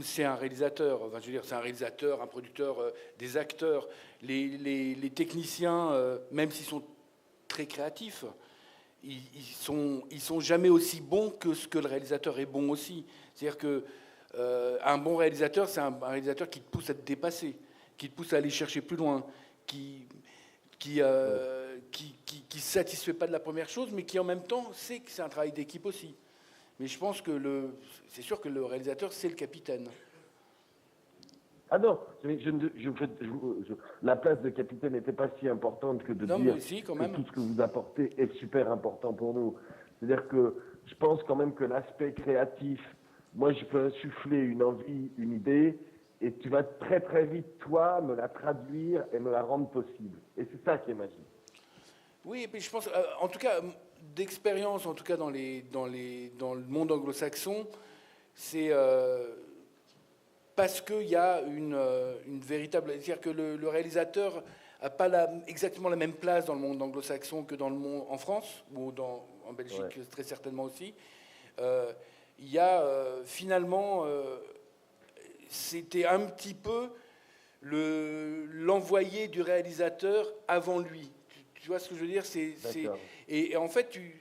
c'est un réalisateur. Enfin, je veux dire, c'est un réalisateur, un producteur, des acteurs. Les techniciens, même s'ils sont très créatifs, ils sont jamais aussi bons que ce que le réalisateur est bon aussi. C'est-à-dire que un bon réalisateur, c'est un réalisateur qui te pousse à te dépasser, qui te pousse à aller chercher plus loin, qui satisfait pas de la première chose, mais qui en même temps sait que c'est un travail d'équipe aussi. Mais je pense que c'est sûr que le réalisateur, c'est le capitaine. Ah non, la place de capitaine n'était pas si importante que de dire que tout ce que vous apportez est super important pour nous. C'est-à-dire que je pense quand même que l'aspect créatif, moi je peux insuffler une envie, une idée, et tu vas très très vite, toi, me la traduire et me la rendre possible. Et c'est ça qui est magique. Oui, et puis je pense, en tout cas, d'expérience, en tout cas dans le monde anglo-saxon, c'est... parce qu'il y a une véritable... C'est-à-dire que le réalisateur n'a pas exactement la même place dans le monde anglo-saxon que dans le monde en France, ou en Belgique très certainement aussi. Il y a finalement... c'était un petit peu l'envoyé du réalisateur avant lui. Tu vois ce que je veux dire ? Et en fait, il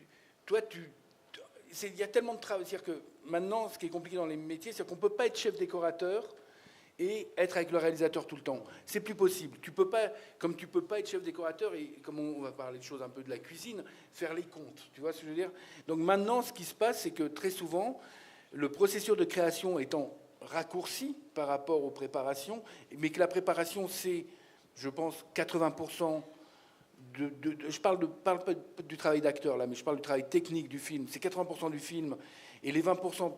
y a tellement de travail. C'est-à-dire que maintenant, ce qui est compliqué dans les métiers, c'est qu'on ne peut pas être chef décorateur et être avec le réalisateur tout le temps. C'est plus possible. Tu peux pas, comme tu ne peux pas être chef décorateur et, comme on va parler de choses un peu de la cuisine, faire les comptes. Tu vois ce que je veux dire ? Donc maintenant, ce qui se passe, c'est que très souvent, le processus de création étant raccourci par rapport aux préparations, mais que la préparation, c'est, je pense, 80%... je parle pas du travail d'acteur là, mais je parle du travail technique du film. C'est 80% du film, et les 20%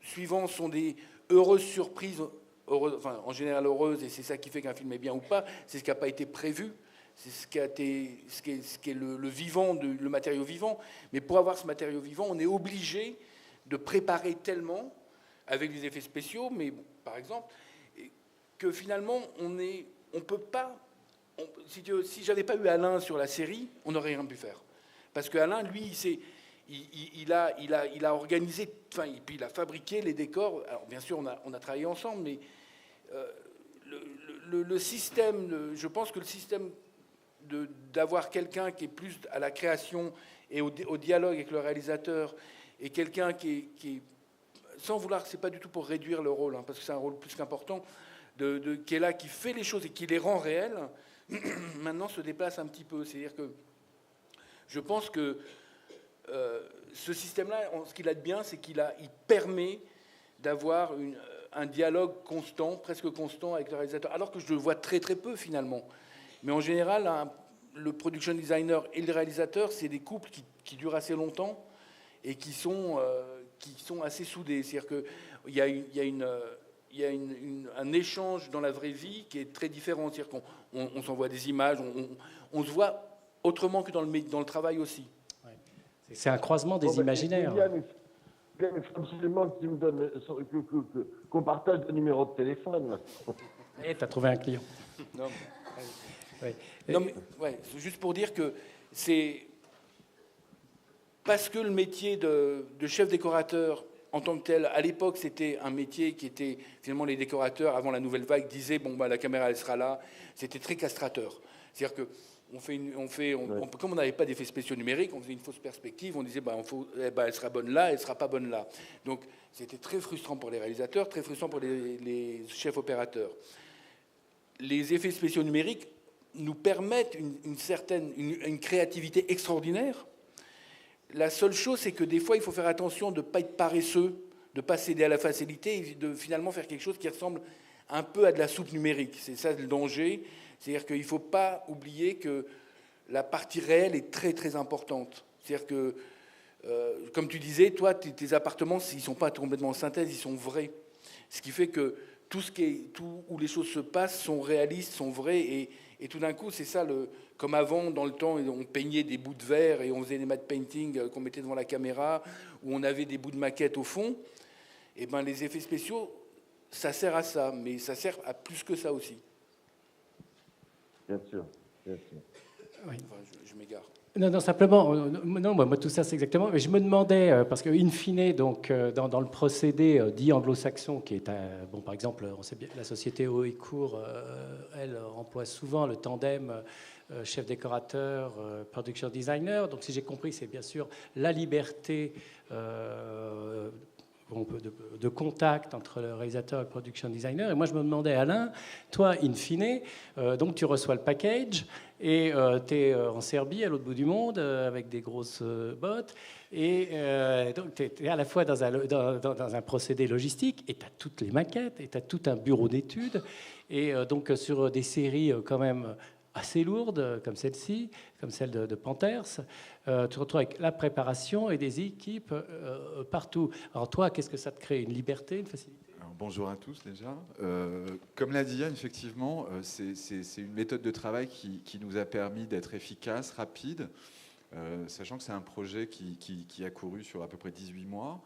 suivants sont des heureuses surprises, en général heureuses, et c'est ça qui fait qu'un film est bien ou pas. C'est ce qui n'a pas été prévu. c'est ce qui est le vivant, le matériau vivant. Mais pour avoir ce matériau vivant, on est obligé de préparer tellement, avec des effets spéciaux, mais bon, par exemple, que finalement, on peut pas... si j'avais pas eu Alain sur la série, on n'aurait rien pu faire. Parce que Alain, lui, il a organisé, enfin, et puis il a fabriqué les décors. Alors, bien sûr, on a travaillé ensemble, mais le système, je pense que le système d'avoir quelqu'un qui est plus à la création et au dialogue avec le réalisateur, et quelqu'un qui est sans vouloir, c'est pas du tout pour réduire le rôle, hein, parce que c'est un rôle plus qu'important, qui est là, qui fait les choses et qui les rend réelles, maintenant se déplace un petit peu. C'est-à-dire que je pense que ce système-là, ce qu'il a de bien, c'est qu'il permet d'avoir un dialogue constant, presque constant avec le réalisateur, alors que je le vois très très peu finalement. Mais en général, le production designer et le réalisateur, c'est des couples qui durent assez longtemps et qui sont assez soudés. C'est-à-dire qu'il y a un échange dans la vraie vie qui est très différent. C'est-à-dire qu'on s'envoie des images, on se voit autrement que dans le travail aussi. C'est un croisement des imaginaires. Il faut absolument que tu me donnes, qu'on partage le numéro de téléphone. Et tu as trouvé un client. Non, non, mais ouais, c'est juste pour dire que c'est parce que le métier de chef décorateur en tant que tel, à l'époque, c'était un métier qui était finalement les décorateurs avant la nouvelle vague disaient bon bah la caméra elle sera là. C'était très castrateur. C'est-à-dire que comme on n'avait pas d'effets spéciaux numériques, on faisait une fausse perspective, on disait elle sera bonne là, elle sera pas bonne là. Donc c'était très frustrant pour les réalisateurs, très frustrant pour les chefs opérateurs. Les effets spéciaux numériques nous permettent une créativité extraordinaire. La seule chose, c'est que des fois, il faut faire attention de ne pas être paresseux, de ne pas céder à la facilité et de finalement faire quelque chose qui ressemble un peu à de la soupe numérique. C'est ça le danger. C'est-à-dire qu'il ne faut pas oublier que la partie réelle est très, très importante. C'est-à-dire que, comme tu disais, toi, tes appartements, ils ne sont pas complètement en synthèse, ils sont vrais. Ce qui fait que tout où les choses se passent sont réalistes, sont vrais. Et tout d'un coup, c'est ça, comme avant, dans le temps, on peignait des bouts de verre et on faisait des matte painting qu'on mettait devant la caméra, où on avait des bouts de maquette au fond. Et ben, les effets spéciaux, ça sert à ça, mais ça sert à plus que ça aussi. Bien sûr, bien sûr. Oui. Enfin, je m'égare. Non, simplement, non, moi, tout ça, c'est exactement. Mais je me demandais, parce que, in fine, donc, dans le procédé dit anglo-saxon, qui est, bon, par exemple, on sait bien, la société Haut et Court, elle emploie souvent le tandem chef décorateur, production designer. Donc, si j'ai compris, c'est bien sûr la liberté de contact entre le réalisateur et le production designer. Et moi, je me demandais, Alain, toi, in fine, donc tu reçois le package et tu es en Serbie, à l'autre bout du monde, avec des grosses bottes. Et donc, tu es à la fois dans un procédé logistique et tu as toutes les maquettes et tu as tout un bureau d'études. Et donc, sur des séries quand même assez lourdes, comme celle-ci, comme celle de Panthers, tu te retrouves avec la préparation et des équipes partout. Alors toi, qu'est-ce que ça te crée? Une liberté, une facilité? Alors, bonjour à tous déjà. Comme l'a dit Yann, effectivement, c'est une méthode de travail qui nous a permis d'être efficace, rapide, sachant que c'est un projet qui a couru sur à peu près 18 mois.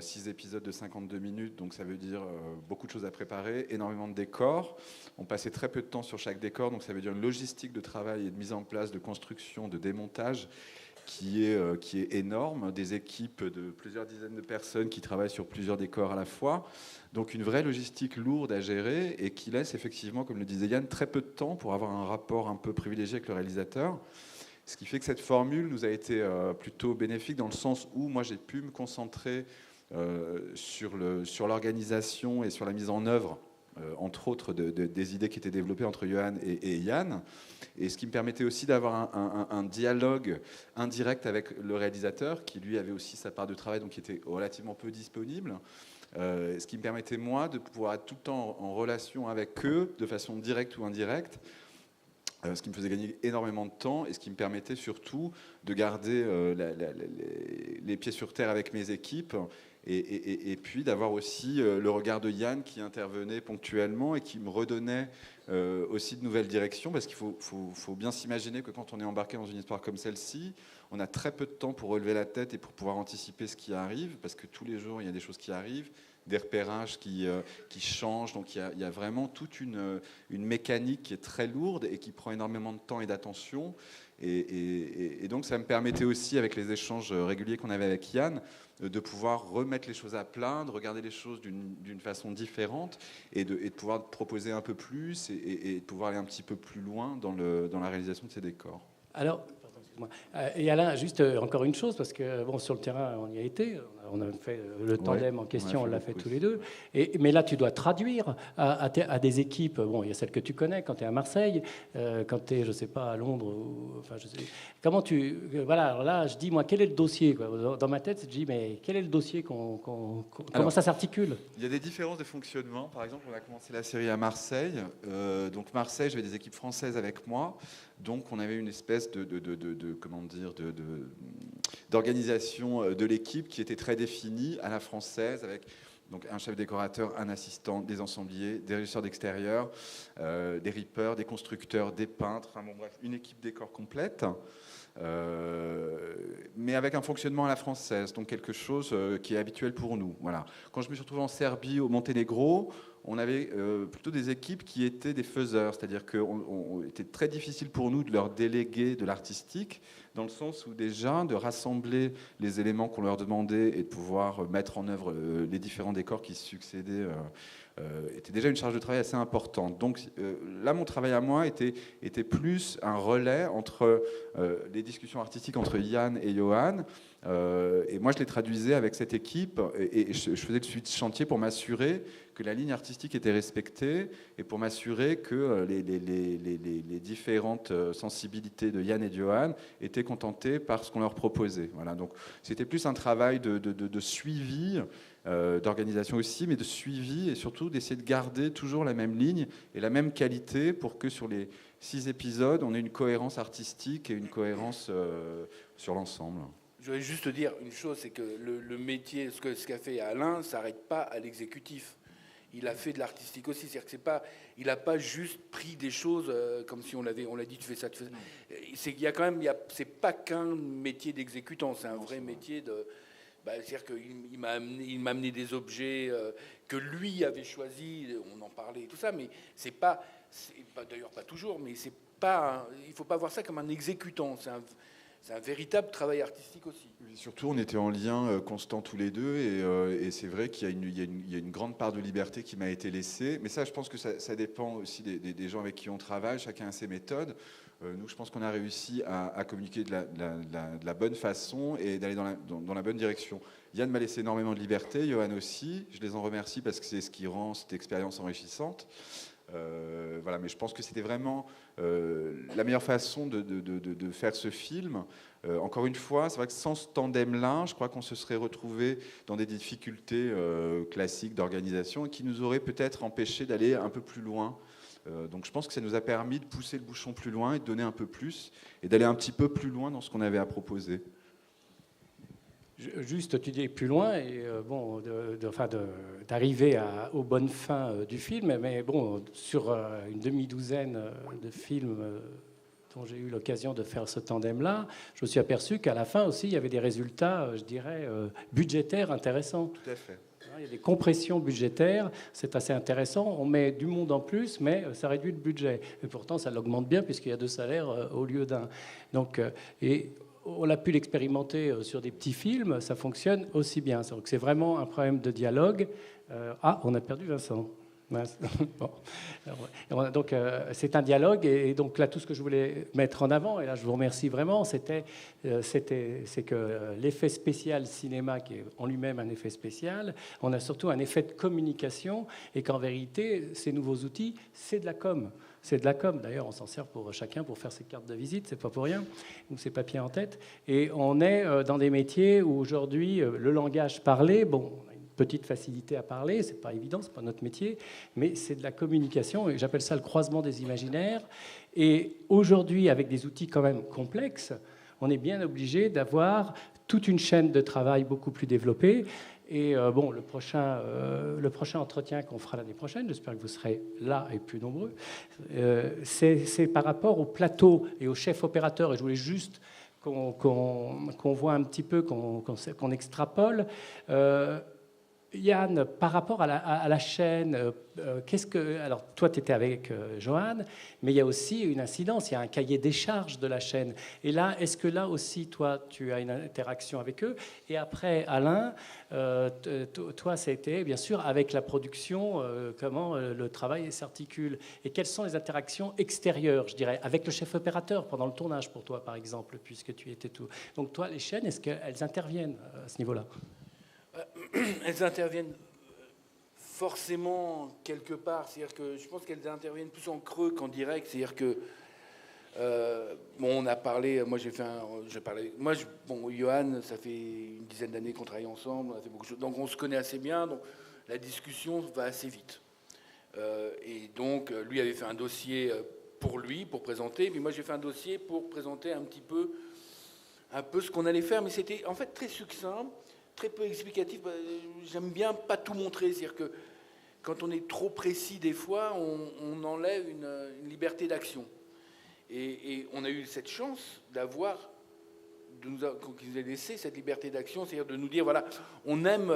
6 épisodes de 52 minutes, donc ça veut dire beaucoup de choses à préparer, énormément de décors. On passait très peu de temps sur chaque décor, donc ça veut dire une logistique de travail et de mise en place, de construction, de démontage qui est énorme, des équipes de plusieurs dizaines de personnes qui travaillent sur plusieurs décors à la fois. Donc une vraie logistique lourde à gérer et qui laisse effectivement, comme le disait Yann, très peu de temps pour avoir un rapport un peu privilégié avec le réalisateur. Ce qui fait que cette formule nous a été plutôt bénéfique dans le sens où moi j'ai pu me concentrer sur l'organisation et sur la mise en œuvre, entre autres des idées qui étaient développées entre Johan et Yann, et ce qui me permettait aussi d'avoir un dialogue indirect avec le réalisateur qui lui avait aussi sa part de travail, donc qui était relativement peu disponible. Ce qui me permettait moi de pouvoir être tout le temps en relation avec eux de façon directe ou indirecte. Ce qui me faisait gagner énormément de temps et ce qui me permettait surtout de garder les pieds sur terre avec mes équipes Et puis d'avoir aussi le regard de Yann qui intervenait ponctuellement et qui me redonnait aussi de nouvelles directions, parce qu'il faut bien s'imaginer que quand on est embarqué dans une histoire comme celle-ci, on a très peu de temps pour relever la tête et pour pouvoir anticiper ce qui arrive, parce que tous les jours, il y a des choses qui arrivent, des repérages qui changent. Donc il y a vraiment toute une mécanique qui est très lourde et qui prend énormément de temps et d'attention. Et donc ça me permettait aussi, avec les échanges réguliers qu'on avait avec Yann, de pouvoir remettre les choses à plat, de regarder les choses d'une façon différente et de pouvoir proposer un peu plus et de pouvoir aller un petit peu plus loin dans la réalisation de ces décors. Alors, et Alain, juste encore une chose, parce que bon, sur le terrain, on y a été, on a fait le tandem en question, on l'a fait tous les deux. Mais là, tu dois traduire à des équipes. Bon, il y a celles que tu connais quand tu es à Marseille, quand tu es, je sais pas, à Londres. Enfin, je sais. Comment tu. Voilà, alors là, je dis, moi, quel est le dossier quoi. Dans ma tête, je dis, mais quel est le dossier comment ça s'articule? Il y a des différences de fonctionnement. Par exemple, on a commencé la série à Marseille. Donc, Marseille, j'avais des équipes françaises avec moi. Donc, on avait une espèce d'organisation de l'équipe qui était très définie à la française, avec donc un chef décorateur, un assistant, des ensembliers, des régisseurs d'extérieur, des rippers, des constructeurs, des peintres, enfin bon bref, une équipe décor complète, mais avec un fonctionnement à la française, donc quelque chose qui est habituel pour nous. Voilà. Quand je me suis retrouvé en Serbie, au Monténégro, on avait plutôt des équipes qui étaient des faiseurs, c'est-à-dire qu'il était très difficile pour nous de leur déléguer de l'artistique, dans le sens où déjà de rassembler les éléments qu'on leur demandait et de pouvoir mettre en œuvre les différents décors qui se succédaient était déjà une charge de travail assez importante. Donc là, mon travail à moi était plus un relais entre les discussions artistiques entre Yann et Johan, et moi je les traduisais avec cette équipe et je faisais le suivi de chantier pour m'assurer que la ligne artistique était respectée et pour m'assurer que les différentes sensibilités de Yann et de Johan étaient contentées par ce qu'on leur proposait. Voilà, donc c'était plus un travail de suivi, d'organisation aussi, mais de suivi et surtout d'essayer de garder toujours la même ligne et la même qualité pour que sur les 6 épisodes, on ait une cohérence artistique et une cohérence sur l'ensemble. Je voudrais juste te dire une chose, c'est que le métier, ce qu'a fait Alain, ne s'arrête pas à l'exécutif. Il a fait de l'artistique aussi, c'est-à-dire que il n'a pas juste pris des choses comme si on l'a dit, tu fais ça, tu fais ça. Il y a quand même, c'est pas qu'un métier d'exécutant, c'est un vrai métier de. C'est-à-dire qu'il m'a amené des objets que lui avait choisis, on en parlait et tout ça, mais c'est pas d'ailleurs pas toujours, mais c'est pas, il faut pas voir ça comme un exécutant. C'est un véritable travail artistique aussi. Oui, surtout, on était en lien constant tous les deux, et c'est vrai qu'il y a une grande part de liberté qui m'a été laissée. Mais ça, je pense que ça dépend aussi des gens avec qui on travaille. Chacun a ses méthodes. Nous, je pense qu'on a réussi à communiquer de la bonne façon et d'aller dans la bonne direction. Yann m'a laissé énormément de liberté, Johan aussi. Je les en remercie parce que c'est ce qui rend cette expérience enrichissante. Voilà, mais je pense que c'était vraiment la meilleure façon de faire ce film. Encore une fois, c'est vrai que sans ce tandem-là, je crois qu'on se serait retrouvé dans des difficultés classiques d'organisation et qui nous auraient peut-être empêché d'aller un peu plus loin. Donc je pense que ça nous a permis de pousser le bouchon plus loin et de donner un peu plus et d'aller un petit peu plus loin dans ce qu'on avait à proposer. Juste, tu dis plus loin et d'arriver aux bonnes fins du film, mais bon, sur une demi-douzaine de films dont j'ai eu l'occasion de faire ce tandem-là, je me suis aperçu qu'à la fin aussi, il y avait des résultats, je dirais, budgétaires intéressants. Tout à fait. Il y a des compressions budgétaires, c'est assez intéressant. On met du monde en plus, mais ça réduit le budget. Et pourtant, ça l'augmente bien puisqu'il y a 2 salaires au lieu d'un. Donc, et on a pu l'expérimenter sur des petits films, ça fonctionne aussi bien. Donc c'est vraiment un problème de dialogue. On a perdu Vincent. Bon. Donc c'est un dialogue et donc là tout ce que je voulais mettre en avant et là je vous remercie vraiment c'est que l'effet spécial cinéma qui est en lui-même un effet spécial, on a surtout un effet de communication et qu'en vérité ces nouveaux outils c'est de la com. C'est de la com. D'ailleurs, on s'en sert pour chacun pour faire ses cartes de visite, c'est pas pour rien, ou ses papiers en tête. Et on est dans des métiers où aujourd'hui le langage parlé, bon, on a une petite facilité à parler, c'est pas évident, c'est pas notre métier, mais c'est de la communication et j'appelle ça le croisement des imaginaires. Et aujourd'hui, avec des outils quand même complexes, on est bien obligé d'avoir toute une chaîne de travail beaucoup plus développée. Et bon, le prochain entretien qu'on fera l'année prochaine, j'espère que vous serez là et plus nombreux, c'est par rapport au plateau et au chef opérateur. Et je voulais juste qu'on voit un petit peu, qu'on extrapole. Yann, par rapport à la chaîne, alors toi tu étais avec Johan, mais il y a aussi une incidence, il y a un cahier des charges de la chaîne. Et là, est-ce que là aussi, toi, tu as une interaction avec eux? Et après, Alain, toi, ça a été bien sûr avec la production, comment le travail s'articule. Et quelles sont les interactions extérieures, je dirais, avec le chef opérateur pendant le tournage pour toi, par exemple, puisque tu étais tout. Donc toi, les chaînes, est-ce qu'elles interviennent à ce niveau-là? Elles interviennent forcément quelque part. C'est-à-dire que je pense qu'elles interviennent plus en creux qu'en direct. C'est-à-dire que bon, on a parlé. Moi, Johan, ça fait une dizaine d'années qu'on travaille ensemble. On a fait beaucoup de choses. Donc, on se connaît assez bien. Donc, la discussion va assez vite. Et donc, lui avait fait un dossier pour lui, pour présenter. Puis moi, j'ai fait un dossier pour présenter un peu ce qu'on allait faire. Mais c'était en fait très succinct. Très peu explicatif. J'aime bien pas tout montrer. C'est-à-dire que quand on est trop précis, des fois, on enlève une liberté d'action. Et on a eu cette chance d'avoir, qu'ils nous aient laissé cette liberté d'action, c'est-à-dire de nous dire, voilà, on aime...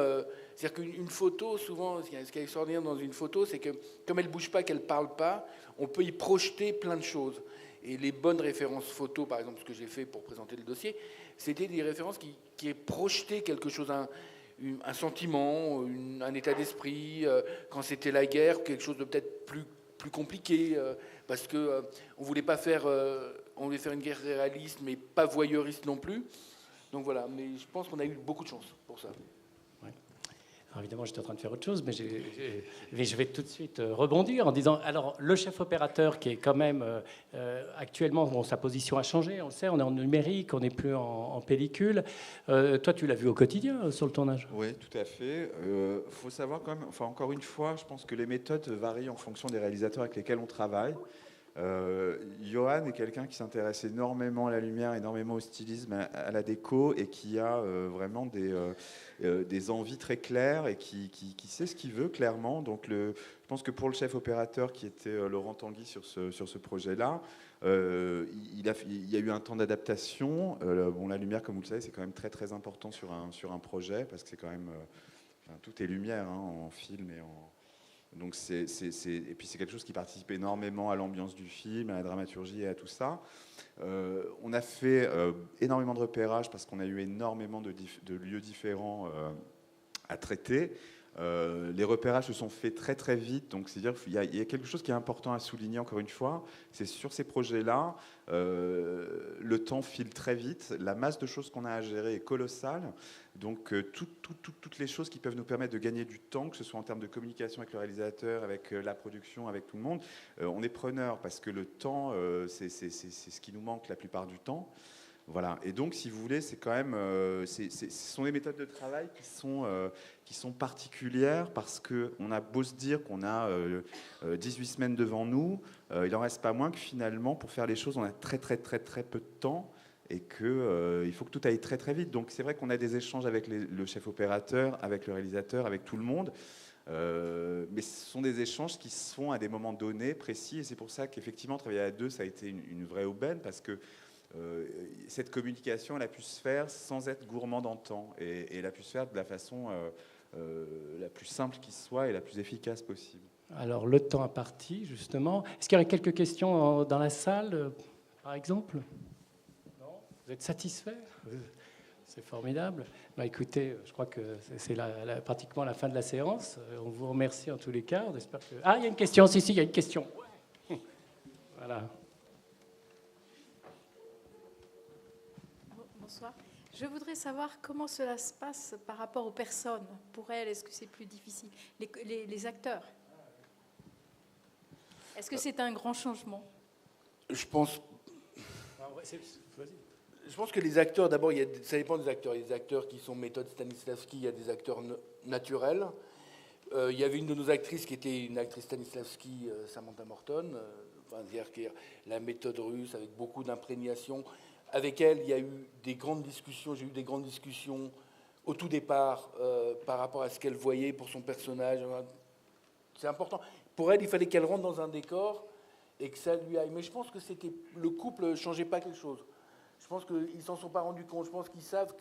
c'est-à-dire qu'une photo, souvent, ce qui est extraordinaire dans une photo, c'est que comme elle ne bouge pas, qu'elle ne parle pas, on peut y projeter plein de choses. Et les bonnes références photos, par exemple, ce que j'ai fait pour présenter le dossier, c'était des références qui projetaient quelque chose, un sentiment, un état d'esprit, quand c'était la guerre, quelque chose de peut-être plus compliqué, parce qu'on ne voulait pas faire, on voulait faire une guerre réaliste, mais pas voyeuriste non plus. Donc voilà, mais je pense qu'on a eu beaucoup de chance pour ça. Alors évidemment, j'étais en train de faire autre chose, mais je vais tout de suite rebondir en disant, alors le chef opérateur qui est quand même actuellement, bon, sa position a changé, on le sait, on est en numérique, on n'est plus en pellicule. Toi, tu l'as vu au quotidien sur le tournage? Oui, tout à fait. Faut savoir quand même, enfin encore une fois, je pense que les méthodes varient en fonction des réalisateurs avec lesquels on travaille. Johan est quelqu'un qui s'intéresse énormément à la lumière, énormément au stylisme, à la déco, et qui a vraiment des envies très claires et qui sait ce qu'il veut clairement. Donc je pense que pour le chef opérateur qui était Laurent Tanguy sur ce projet-là, il y a eu un temps d'adaptation. Bon, la lumière, comme vous le savez, c'est quand même très très important sur un projet, parce que c'est quand même tout est lumière, hein, en film et en... Donc et puis c'est quelque chose qui participe énormément à l'ambiance du film, à la dramaturgie et à tout ça. On a fait énormément de repérage parce qu'on a eu énormément de lieux différents à traiter. Les repérages se sont faits très très vite, donc c'est-à-dire qu'il y a quelque chose qui est important à souligner encore une fois, c'est sur ces projets-là, le temps file très vite, la masse de choses qu'on a à gérer est colossale, donc toutes les choses qui peuvent nous permettre de gagner du temps, que ce soit en termes de communication avec le réalisateur, avec la production, avec tout le monde, on est preneur parce que le temps, c'est ce qui nous manque la plupart du temps. Voilà. Et donc, si vous voulez, c'est quand même, ce sont des méthodes de travail qui sont particulières parce qu'on a beau se dire qu'on a 18 semaines devant nous, il n'en reste pas moins que finalement, pour faire les choses, on a très très très très peu de temps et qu'il faut que tout aille très très vite. Donc, c'est vrai qu'on a des échanges avec le chef opérateur, avec le réalisateur, avec tout le monde. Mais ce sont des échanges qui se font à des moments donnés, précis. Et c'est pour ça qu'effectivement, travailler à deux, ça a été une vraie aubaine parce que cette communication, elle a pu se faire sans être gourmande en temps et elle a pu se faire de la façon la plus simple qui soit et la plus efficace possible. Alors, le temps imparti, justement. Est-ce qu'il y aurait quelques questions dans la salle, par exemple? Non? Vous êtes satisfait? C'est formidable. Bah, écoutez, je crois que c'est pratiquement la fin de la séance. On vous remercie en tous les cas. On espère que... Ah, il y a une question. Si, il y a une question. Ouais. Voilà. Bonsoir. Je voudrais savoir comment cela se passe par rapport aux personnes. Pour elles, est-ce que c'est plus difficile? Les acteurs. Est-ce que c'est un grand changement? Je pense que les acteurs, d'abord, ça dépend des acteurs. Il y a des acteurs qui sont méthode Stanislavski, il y a des acteurs naturels. Il y avait une de nos actrices qui était une actrice Stanislavski, Samantha Morton, c'est-à-dire la méthode russe avec beaucoup d'imprégnation, avec elle, il y a eu des grandes discussions, j'ai eu des grandes discussions au tout départ par rapport à ce qu'elle voyait pour son personnage. C'est important. Pour elle, il fallait qu'elle rentre dans un décor et que ça lui aille. Mais je pense que le couple ne changeait pas quelque chose. Je pense qu'ils ne s'en sont pas rendus compte. Je pense qu'ils savent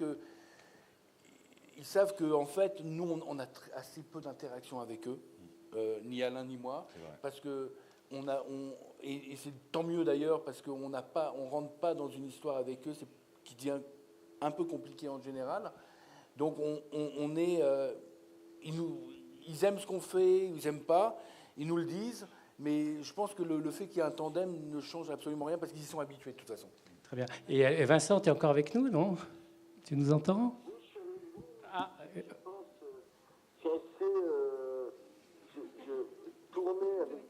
que en fait, nous, on a assez peu d'interactions avec eux, ni Alain ni moi, parce que et c'est tant mieux d'ailleurs, parce qu'on ne rentre pas dans une histoire avec eux, qui devient un peu compliqué en général. Donc ils aiment ce qu'on fait, ils n'aiment pas, ils nous le disent, mais je pense que le fait qu'il y ait un tandem ne change absolument rien, parce qu'ils y sont habitués de toute façon. Très bien. Et Vincent, tu es encore avec nous, non? Tu nous entends? Tourner avec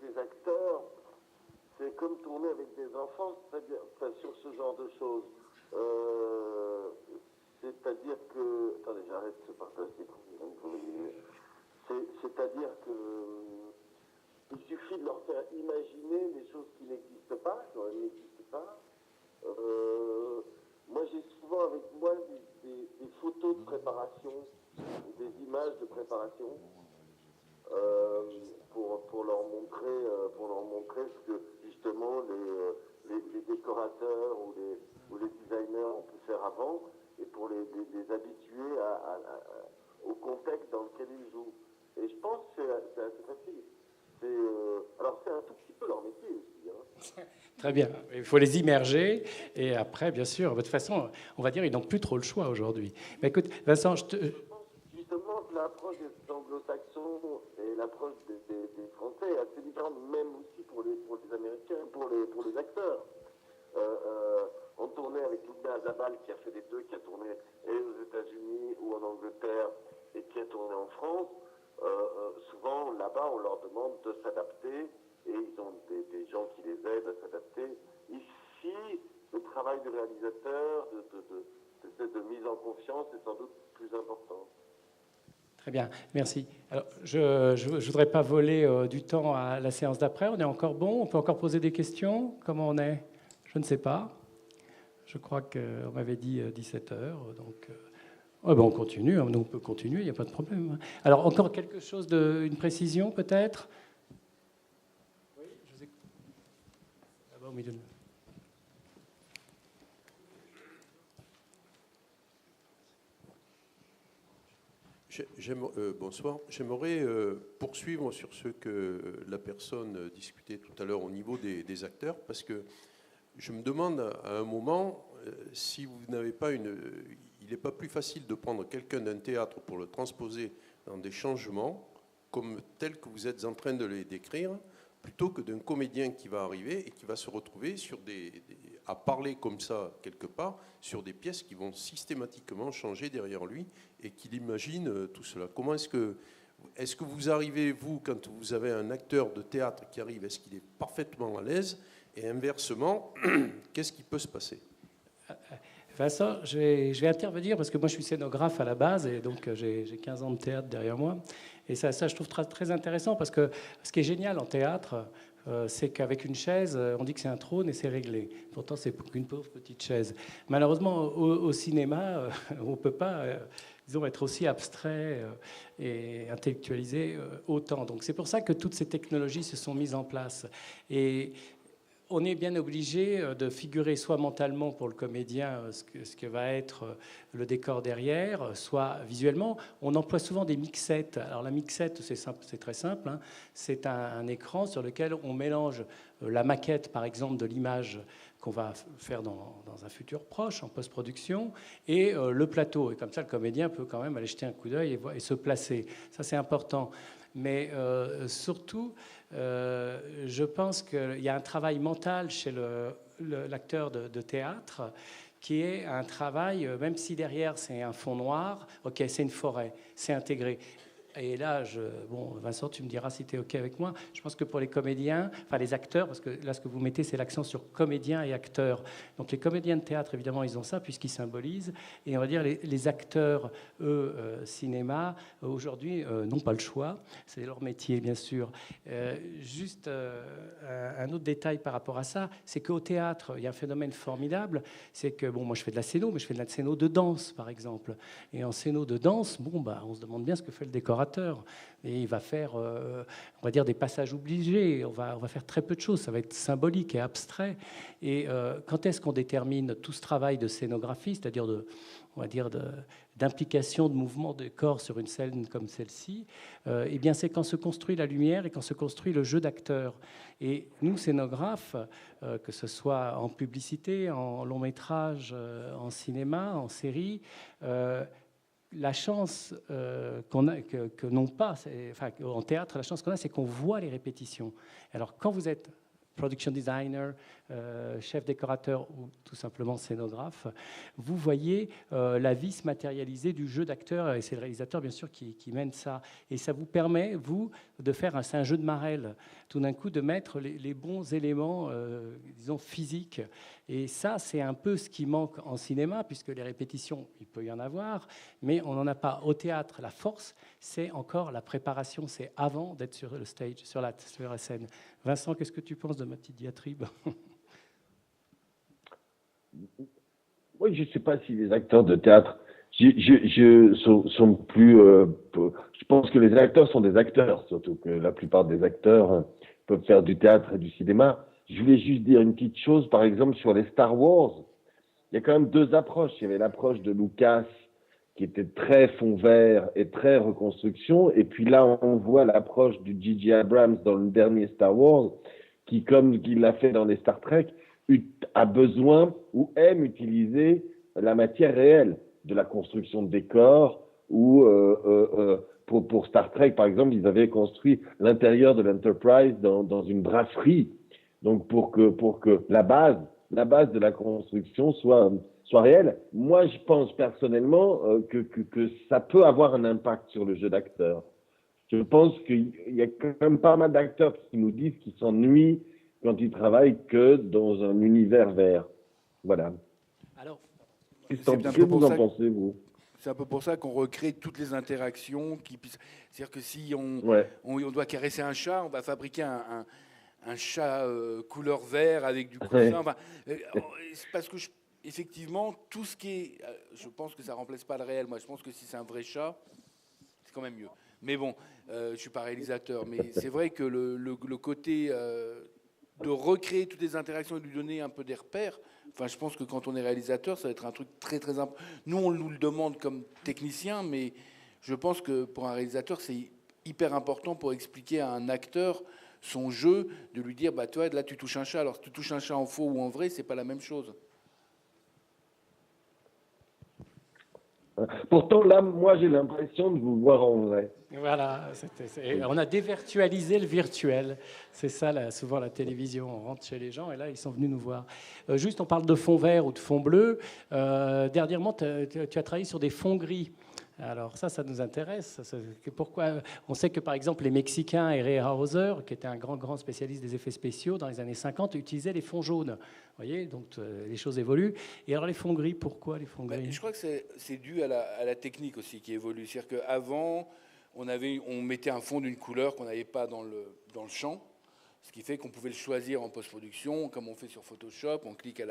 des acteurs, c'est comme tourner avec des enfants, c'est-à-dire sur ce genre de choses. C'est-à-dire que... Attendez, j'arrête ce partage d'écran. C'est-à-dire que il suffit de leur faire imaginer des choses qui n'existent pas, qui n'existent pas. Moi, j'ai souvent avec moi des photos de préparation, des images de préparation, pour leur montrer ce que justement les décorateurs ou les designers ont pu faire avant, et pour les habituer au contexte dans lequel ils jouent. Et je pense que c'est assez facile. Alors c'est un tout petit peu leur métier aussi. Hein. Très bien. Il faut les immerger. Et après, bien sûr, de toute façon, on va dire ils n'ont plus trop le choix aujourd'hui. Mais écoute, Vincent, Justement, l'approche des anglo-saxons et l'approche des Français est assez différente, même aussi pour les Américains, pour les acteurs. On tournait avec Louis Azabal, qui a fait les deux, qui a tourné et aux États-Unis ou en Angleterre, et qui a tourné en France. Souvent, là-bas, on leur demande de s'adapter, et ils ont des gens qui les aident à s'adapter. Ici, le travail du réalisateur, de mise en confiance, est sans doute plus important. Très bien, merci. Alors, je ne voudrais pas voler du temps à la séance d'après. On est encore bon? On peut encore poser des questions? Comment on est? Je ne sais pas. Je crois qu'on m'avait dit 17h. Donc, on continue. Hein, on peut continuer, il n'y a pas de problème. Alors, encore quelque chose, une précision peut-être? Oui, je vous écoute. Là-bas au milieu. Bonsoir. J'aimerais poursuivre sur ce que la personne discutait tout à l'heure au niveau des acteurs, parce que je me demande à un moment si vous n'avez pas il n'est pas plus facile de prendre quelqu'un d'un théâtre pour le transposer dans des changements comme tels que vous êtes en train de les décrire, plutôt que d'un comédien qui va arriver et qui va se retrouver sur à parler comme ça quelque part sur des pièces qui vont systématiquement changer derrière lui et qu'il imagine tout cela. Comment est-ce que vous arrivez, vous, quand vous avez un acteur de théâtre qui arrive, est-ce qu'il est parfaitement à l'aise? Et inversement, qu'est-ce qui peut se passer? Vincent, je vais intervenir parce que moi je suis scénographe à la base et donc j'ai 15 ans de théâtre derrière moi. Et ça je trouve très intéressant parce que ce qui est génial en théâtre, c'est qu'avec une chaise, on dit que c'est un trône et c'est réglé. Pourtant, c'est qu'une pauvre petite chaise. Malheureusement, au cinéma, on ne peut pas disons, être aussi abstrait et intellectualisé autant. Donc c'est pour ça que toutes ces technologies se sont mises en place. Et on est bien obligé de figurer soit mentalement pour le comédien ce que va être le décor derrière, soit visuellement. On emploie souvent des mixettes. Alors la mixette, c'est très simple. Hein. C'est un écran sur lequel on mélange la maquette, par exemple, de l'image qu'on va faire dans un futur proche, en post-production, et le plateau. Et comme ça, le comédien peut quand même aller jeter un coup d'œil et se placer. Ça, c'est important. Mais surtout, je pense qu'il y a un travail mental chez l'acteur de théâtre qui est un travail, même si derrière c'est un fond noir, ok, c'est une forêt, c'est intégré. Et là, bon, Vincent, tu me diras si tu es OK avec moi. Je pense que pour les comédiens, enfin les acteurs, parce que là, ce que vous mettez, c'est l'accent sur comédiens et acteurs. Donc les comédiens de théâtre, évidemment, ils ont ça, puisqu'ils symbolisent. Et on va dire les acteurs, eux, cinéma, aujourd'hui, n'ont pas le choix. C'est leur métier, bien sûr. Juste un autre détail par rapport à ça, c'est qu'au théâtre, il y a un phénomène formidable. C'est que, bon, moi, je fais de la scéno, mais je fais de la scéno de danse, par exemple. Et en scéno de danse, bon, bah, on se demande bien ce que fait le décorateur. Et il va faire, on va dire, des passages obligés. On va faire très peu de choses. Ça va être symbolique et abstrait. Et quand est-ce qu'on détermine tout ce travail de scénographie, c'est-à-dire on va dire d'implication de mouvement de corps sur une scène comme celle-ci, eh bien, c'est quand se construit la lumière et quand se construit le jeu d'acteurs. Et nous, scénographes, que ce soit en publicité, en long métrage, en cinéma, en série, la chance qu'on a, que n'ont pas, enfin, en théâtre, la chance qu'on a, c'est qu'on voit les répétitions. Alors, quand vous êtes production designer, chef décorateur ou tout simplement scénographe, vous voyez la vie se matérialiser du jeu d'acteur, et c'est le réalisateur, bien sûr, qui mène ça. Et ça vous permet, vous, de faire c'est un jeu de Marelle, tout d'un coup, de mettre les bons éléments, disons, physiques. Et ça, c'est un peu ce qui manque en cinéma, puisque les répétitions, il peut y en avoir, mais on n'en a pas. Au théâtre, la force, c'est encore la préparation, c'est avant d'être sur le stage, sur la scène. Vincent, qu'est-ce que tu penses de ma petite diatribe ? Oui, je ne sais pas si les acteurs de théâtre sont plus... je pense que les acteurs sont des acteurs, surtout que la plupart des acteurs peuvent faire du théâtre et du cinéma. Je voulais juste dire une petite chose, par exemple, sur les Star Wars. Il y a quand même deux approches. Il y avait l'approche de Lucas, qui était très fond vert et très reconstruction. Et puis là, on voit l'approche du J.J. Abrams dans le dernier Star Wars, qui, comme il l'a fait dans les Star Trek, a besoin ou aime utiliser la matière réelle de la construction de décors. Ou pour Star Trek, par exemple, ils avaient construit l'intérieur de l'Enterprise dans une brasserie. Donc pour que la base de la construction soit réelle. Moi, je pense personnellement que ça peut avoir un impact sur le jeu d'acteur. Je pense qu'il y a quand même pas mal d'acteurs qui nous disent qu'ils s'ennuient quand ils travaillent que dans un univers vert. Voilà. Alors, qu'est-ce que vous en pensez, vous ? C'est un peu pour ça qu'on recrée toutes les interactions. C'est-à-dire que si on doit caresser un chat, on va fabriquer un chat couleur vert avec du coussin. Enfin, parce que effectivement, tout ce qui est... je pense que ça ne remplace pas le réel. Moi, je pense que si c'est un vrai chat, c'est quand même mieux. Mais bon, je ne suis pas réalisateur. Mais c'est vrai que le côté de recréer toutes les interactions et de lui donner un peu des repères, enfin, je pense que quand on est réalisateur, ça va être un truc très, très important. Nous, on nous le demande comme technicien, mais je pense que pour un réalisateur, c'est hyper important pour expliquer à un acteur son jeu, de lui dire, bah, toi, là, tu touches un chat. Alors, si tu touches un chat en faux ou en vrai, c'est pas la même chose. Pourtant, là, moi, j'ai l'impression de vous voir en vrai. Voilà, on a dévirtualisé le virtuel. C'est ça, souvent, la télévision. On rentre chez les gens et là, ils sont venus nous voir. Juste, on parle de fond vert ou de fond bleu. Dernièrement, tu as travaillé sur des fonds gris. Alors ça nous intéresse. Pourquoi ? On sait que, par exemple, les Mexicains, Ray Hauser, qui était un grand spécialiste des effets spéciaux dans les années 50, utilisaient les fonds jaunes. Vous voyez, donc les choses évoluent. Et alors les fonds gris, pourquoi les fonds gris ? Je crois que c'est dû à la technique aussi qui évolue. C'est-à-dire qu'avant, on mettait un fond d'une couleur qu'on n'avait pas dans le champ, ce qui fait qu'on pouvait le choisir en post-production, comme on fait sur Photoshop. On clique à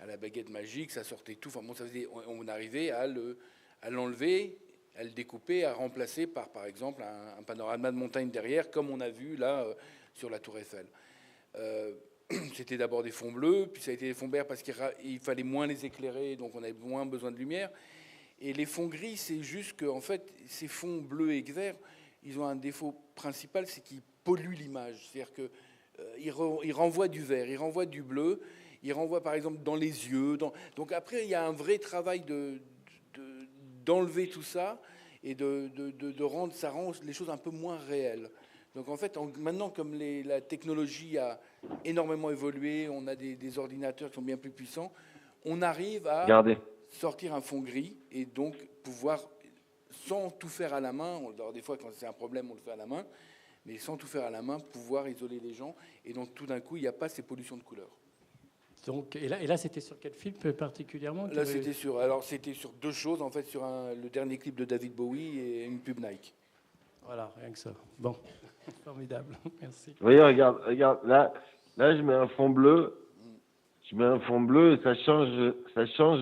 la baguette magique, ça sortait tout. Enfin, bon, on arrivait à l'enlever, à le découper, à remplacer par exemple, un panorama de montagne derrière, comme on a vu là sur la Tour Eiffel. C'était d'abord des fonds bleus, puis ça a été des fonds verts parce qu'il fallait moins les éclairer, donc on avait moins besoin de lumière. Et les fonds gris, c'est juste que en fait, ces fonds bleus et verts, ils ont un défaut principal, c'est qu'ils polluent l'image. C'est-à-dire qu'ils renvoient du vert, ils renvoient du bleu, ils renvoient par exemple dans les yeux. Donc après, il y a un vrai travail d'enlever tout ça et ça rend les choses un peu moins réelles. Donc en fait, maintenant, comme la technologie a énormément évolué, on a des ordinateurs qui sont bien plus puissants, on arrive à sortir un fond gris et donc pouvoir sans tout faire à la main. Alors, des fois, quand c'est un problème, on le fait à la main, mais sans tout faire à la main, pouvoir isoler les gens. Et donc, tout d'un coup, il n'y a pas ces pollutions de couleurs. Donc, et là c'était sur quel film particulièrement? Là, c'était sur deux choses, en fait, sur le dernier clip de David Bowie et une pub Nike. Voilà, rien que ça. Bon, formidable, merci. Vous voyez, regarde, là, je mets un fond bleu. Je mets un fond bleu et ça change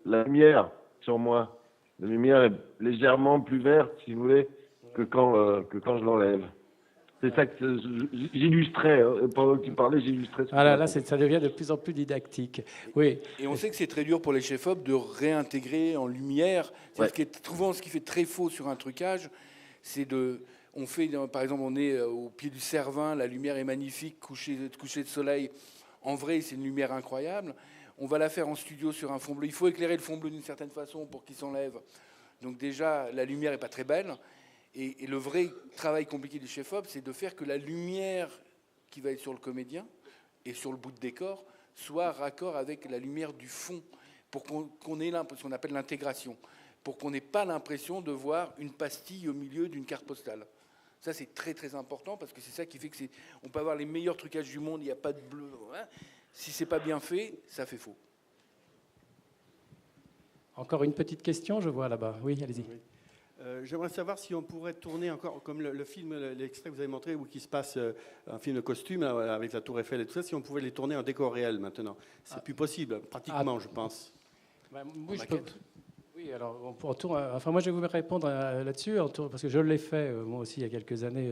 la lumière sur moi. La lumière est légèrement plus verte, si vous voulez, que quand je l'enlève. C'est ça que j'illustrais. Pendant que tu parlais, j'illustrais. Ah là, ça devient de plus en plus didactique. Oui. Et on sait que c'est très dur pour les chefs-op de réintégrer en lumière. Ouais. Souvent, ce qui fait très faux sur un trucage, c'est par exemple, on est au pied du Cervin, la lumière est magnifique, coucher de soleil. En vrai, c'est une lumière incroyable. On va la faire en studio sur un fond bleu. Il faut éclairer le fond bleu d'une certaine façon pour qu'il s'enlève. Donc déjà, la lumière n'est pas très belle. Et le vrai travail compliqué du chef-op, c'est de faire que la lumière qui va être sur le comédien et sur le bout de décor soit raccord avec la lumière du fond, pour qu'on ait ce qu'on appelle l'intégration, pour qu'on n'ait pas l'impression de voir une pastille au milieu d'une carte postale. Ça, c'est très, très important, parce que c'est ça qui fait on peut avoir les meilleurs trucages du monde, il n'y a pas de bleu. Hein. Si ce n'est pas bien fait, ça fait faux. Encore une petite question, je vois là-bas. Oui, allez-y. Oui. J'aimerais savoir si on pourrait tourner encore, comme le film, l'extrait que vous avez montré, où il se passe un film de costume avec la Tour Eiffel et tout ça, si on pouvait les tourner en décor réel maintenant. C'est plus possible, pratiquement, je pense. Oui, oui, alors enfin moi je vais vous répondre là-dessus, parce que je l'ai fait moi aussi il y a quelques années,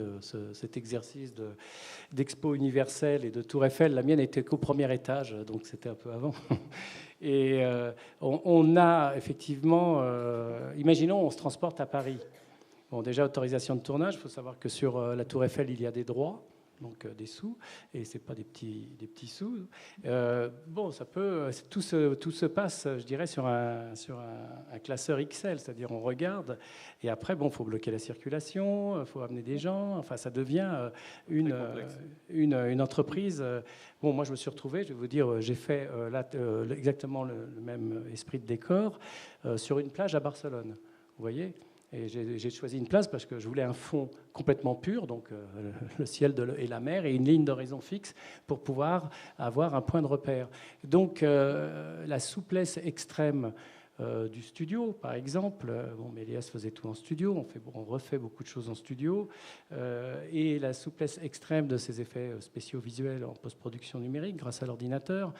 cet exercice d'expo universelle et de Tour Eiffel. La mienne n'était qu'au premier étage, donc c'était un peu avant. Et on a effectivement, imaginons on se transporte à Paris. Bon, déjà autorisation de tournage, il faut savoir que sur la Tour Eiffel il y a des droits. Donc des sous, et c'est pas des petits sous. Bon, ça peut, tout se passe, je dirais, sur un classeur XL, c'est-à-dire on regarde, et après, bon, faut bloquer la circulation, faut amener des gens. Enfin, ça devient une entreprise. Bon, moi, je me suis retrouvé, je vais vous dire, j'ai fait exactement le même esprit de décor sur une plage à Barcelone. Vous voyez. Et j'ai choisi une place parce que je voulais un fond complètement pur, donc le ciel et la mer, et une ligne d'horizon fixe pour pouvoir avoir un point de repère. Donc la souplesse extrême du studio, par exemple, Méliès faisait tout en studio, on refait beaucoup de choses en studio, et la souplesse extrême de ces effets spéciaux visuels en post-production numérique grâce à l'ordinateur,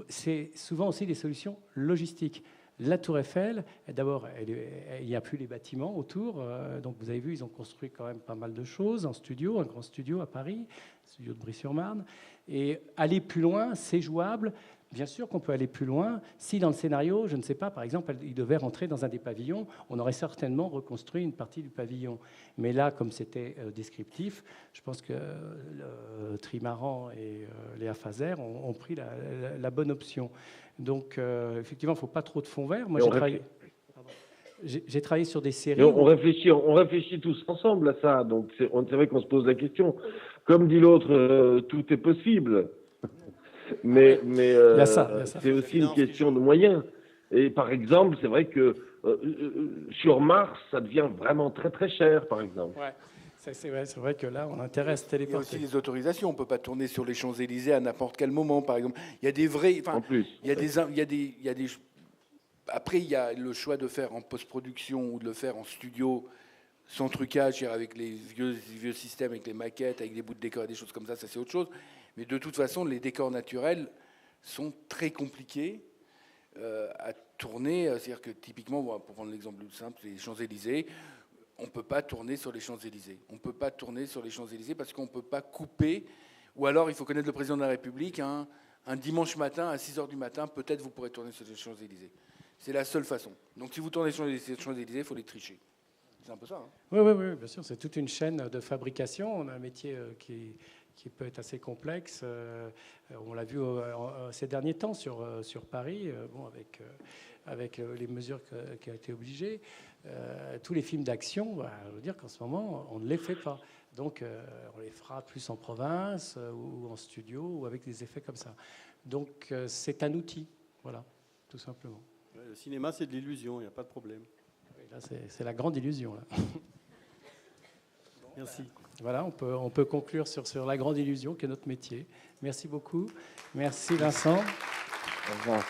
c'est souvent aussi des solutions logistiques. La Tour Eiffel, d'abord, il n'y a plus les bâtiments autour. Donc, vous avez vu, ils ont construit quand même pas mal de choses en studio, un grand studio à Paris, studio de Brie-sur-Marne. Et aller plus loin, c'est jouable. Bien sûr qu'on peut aller plus loin. Si dans le scénario, je ne sais pas, par exemple, il devait rentrer dans un des pavillons, on aurait certainement reconstruit une partie du pavillon. Mais là, comme c'était descriptif, je pense que Trimaran et Léa Fazer ont pris la bonne option. Donc, effectivement, il ne faut pas trop de fond vert. Moi, j'ai travaillé sur des séries. On réfléchit tous ensemble à ça. Donc, c'est vrai qu'on se pose la question. Comme dit l'autre, tout est possible. Mais c'est aussi une question de moyens. Et par exemple, c'est vrai que sur Mars, ça devient vraiment très très cher, par exemple. Ouais. C'est vrai que là, on intéresse téléporter. Il y a aussi les autorisations. On ne peut pas tourner sur les Champs-Élysées à n'importe quel moment, par exemple. Il y a des vrais... En plus. Après, il y a le choix de faire en post-production ou de le faire en studio, sans trucage, avec les vieux systèmes, avec les maquettes, avec des bouts de décor et des choses comme ça, c'est autre chose. Mais de toute façon, les décors naturels sont très compliqués à tourner. C'est-à-dire que, typiquement, pour prendre l'exemple plus simple, les Champs-Élysées... On ne peut pas tourner sur les Champs-Élysées. On ne peut pas tourner sur les Champs-Élysées parce qu'on ne peut pas couper. Ou alors, il faut connaître le président de la République. Un dimanche matin, à 6 h du matin, peut-être vous pourrez tourner sur les Champs-Élysées. C'est la seule façon. Donc, si vous tournez sur les Champs-Élysées, il faut les tricher. C'est un peu ça. Hein. Oui, bien sûr. C'est toute une chaîne de fabrication. On a un métier qui peut être assez complexe. On l'a vu ces derniers temps sur Paris, avec les mesures qui ont été obligées. Tous les films d'action, je veux dire qu'en ce moment, on ne les fait pas. Donc, on les fera plus en province ou en studio ou avec des effets comme ça. Donc, c'est un outil, voilà, tout simplement. Le cinéma, c'est de l'illusion, il n'y a pas de problème. Oui. Là, c'est la grande illusion. Là. Merci. Voilà, on peut conclure sur la grande illusion qui est notre métier. Merci beaucoup. Merci Vincent. Au revoir.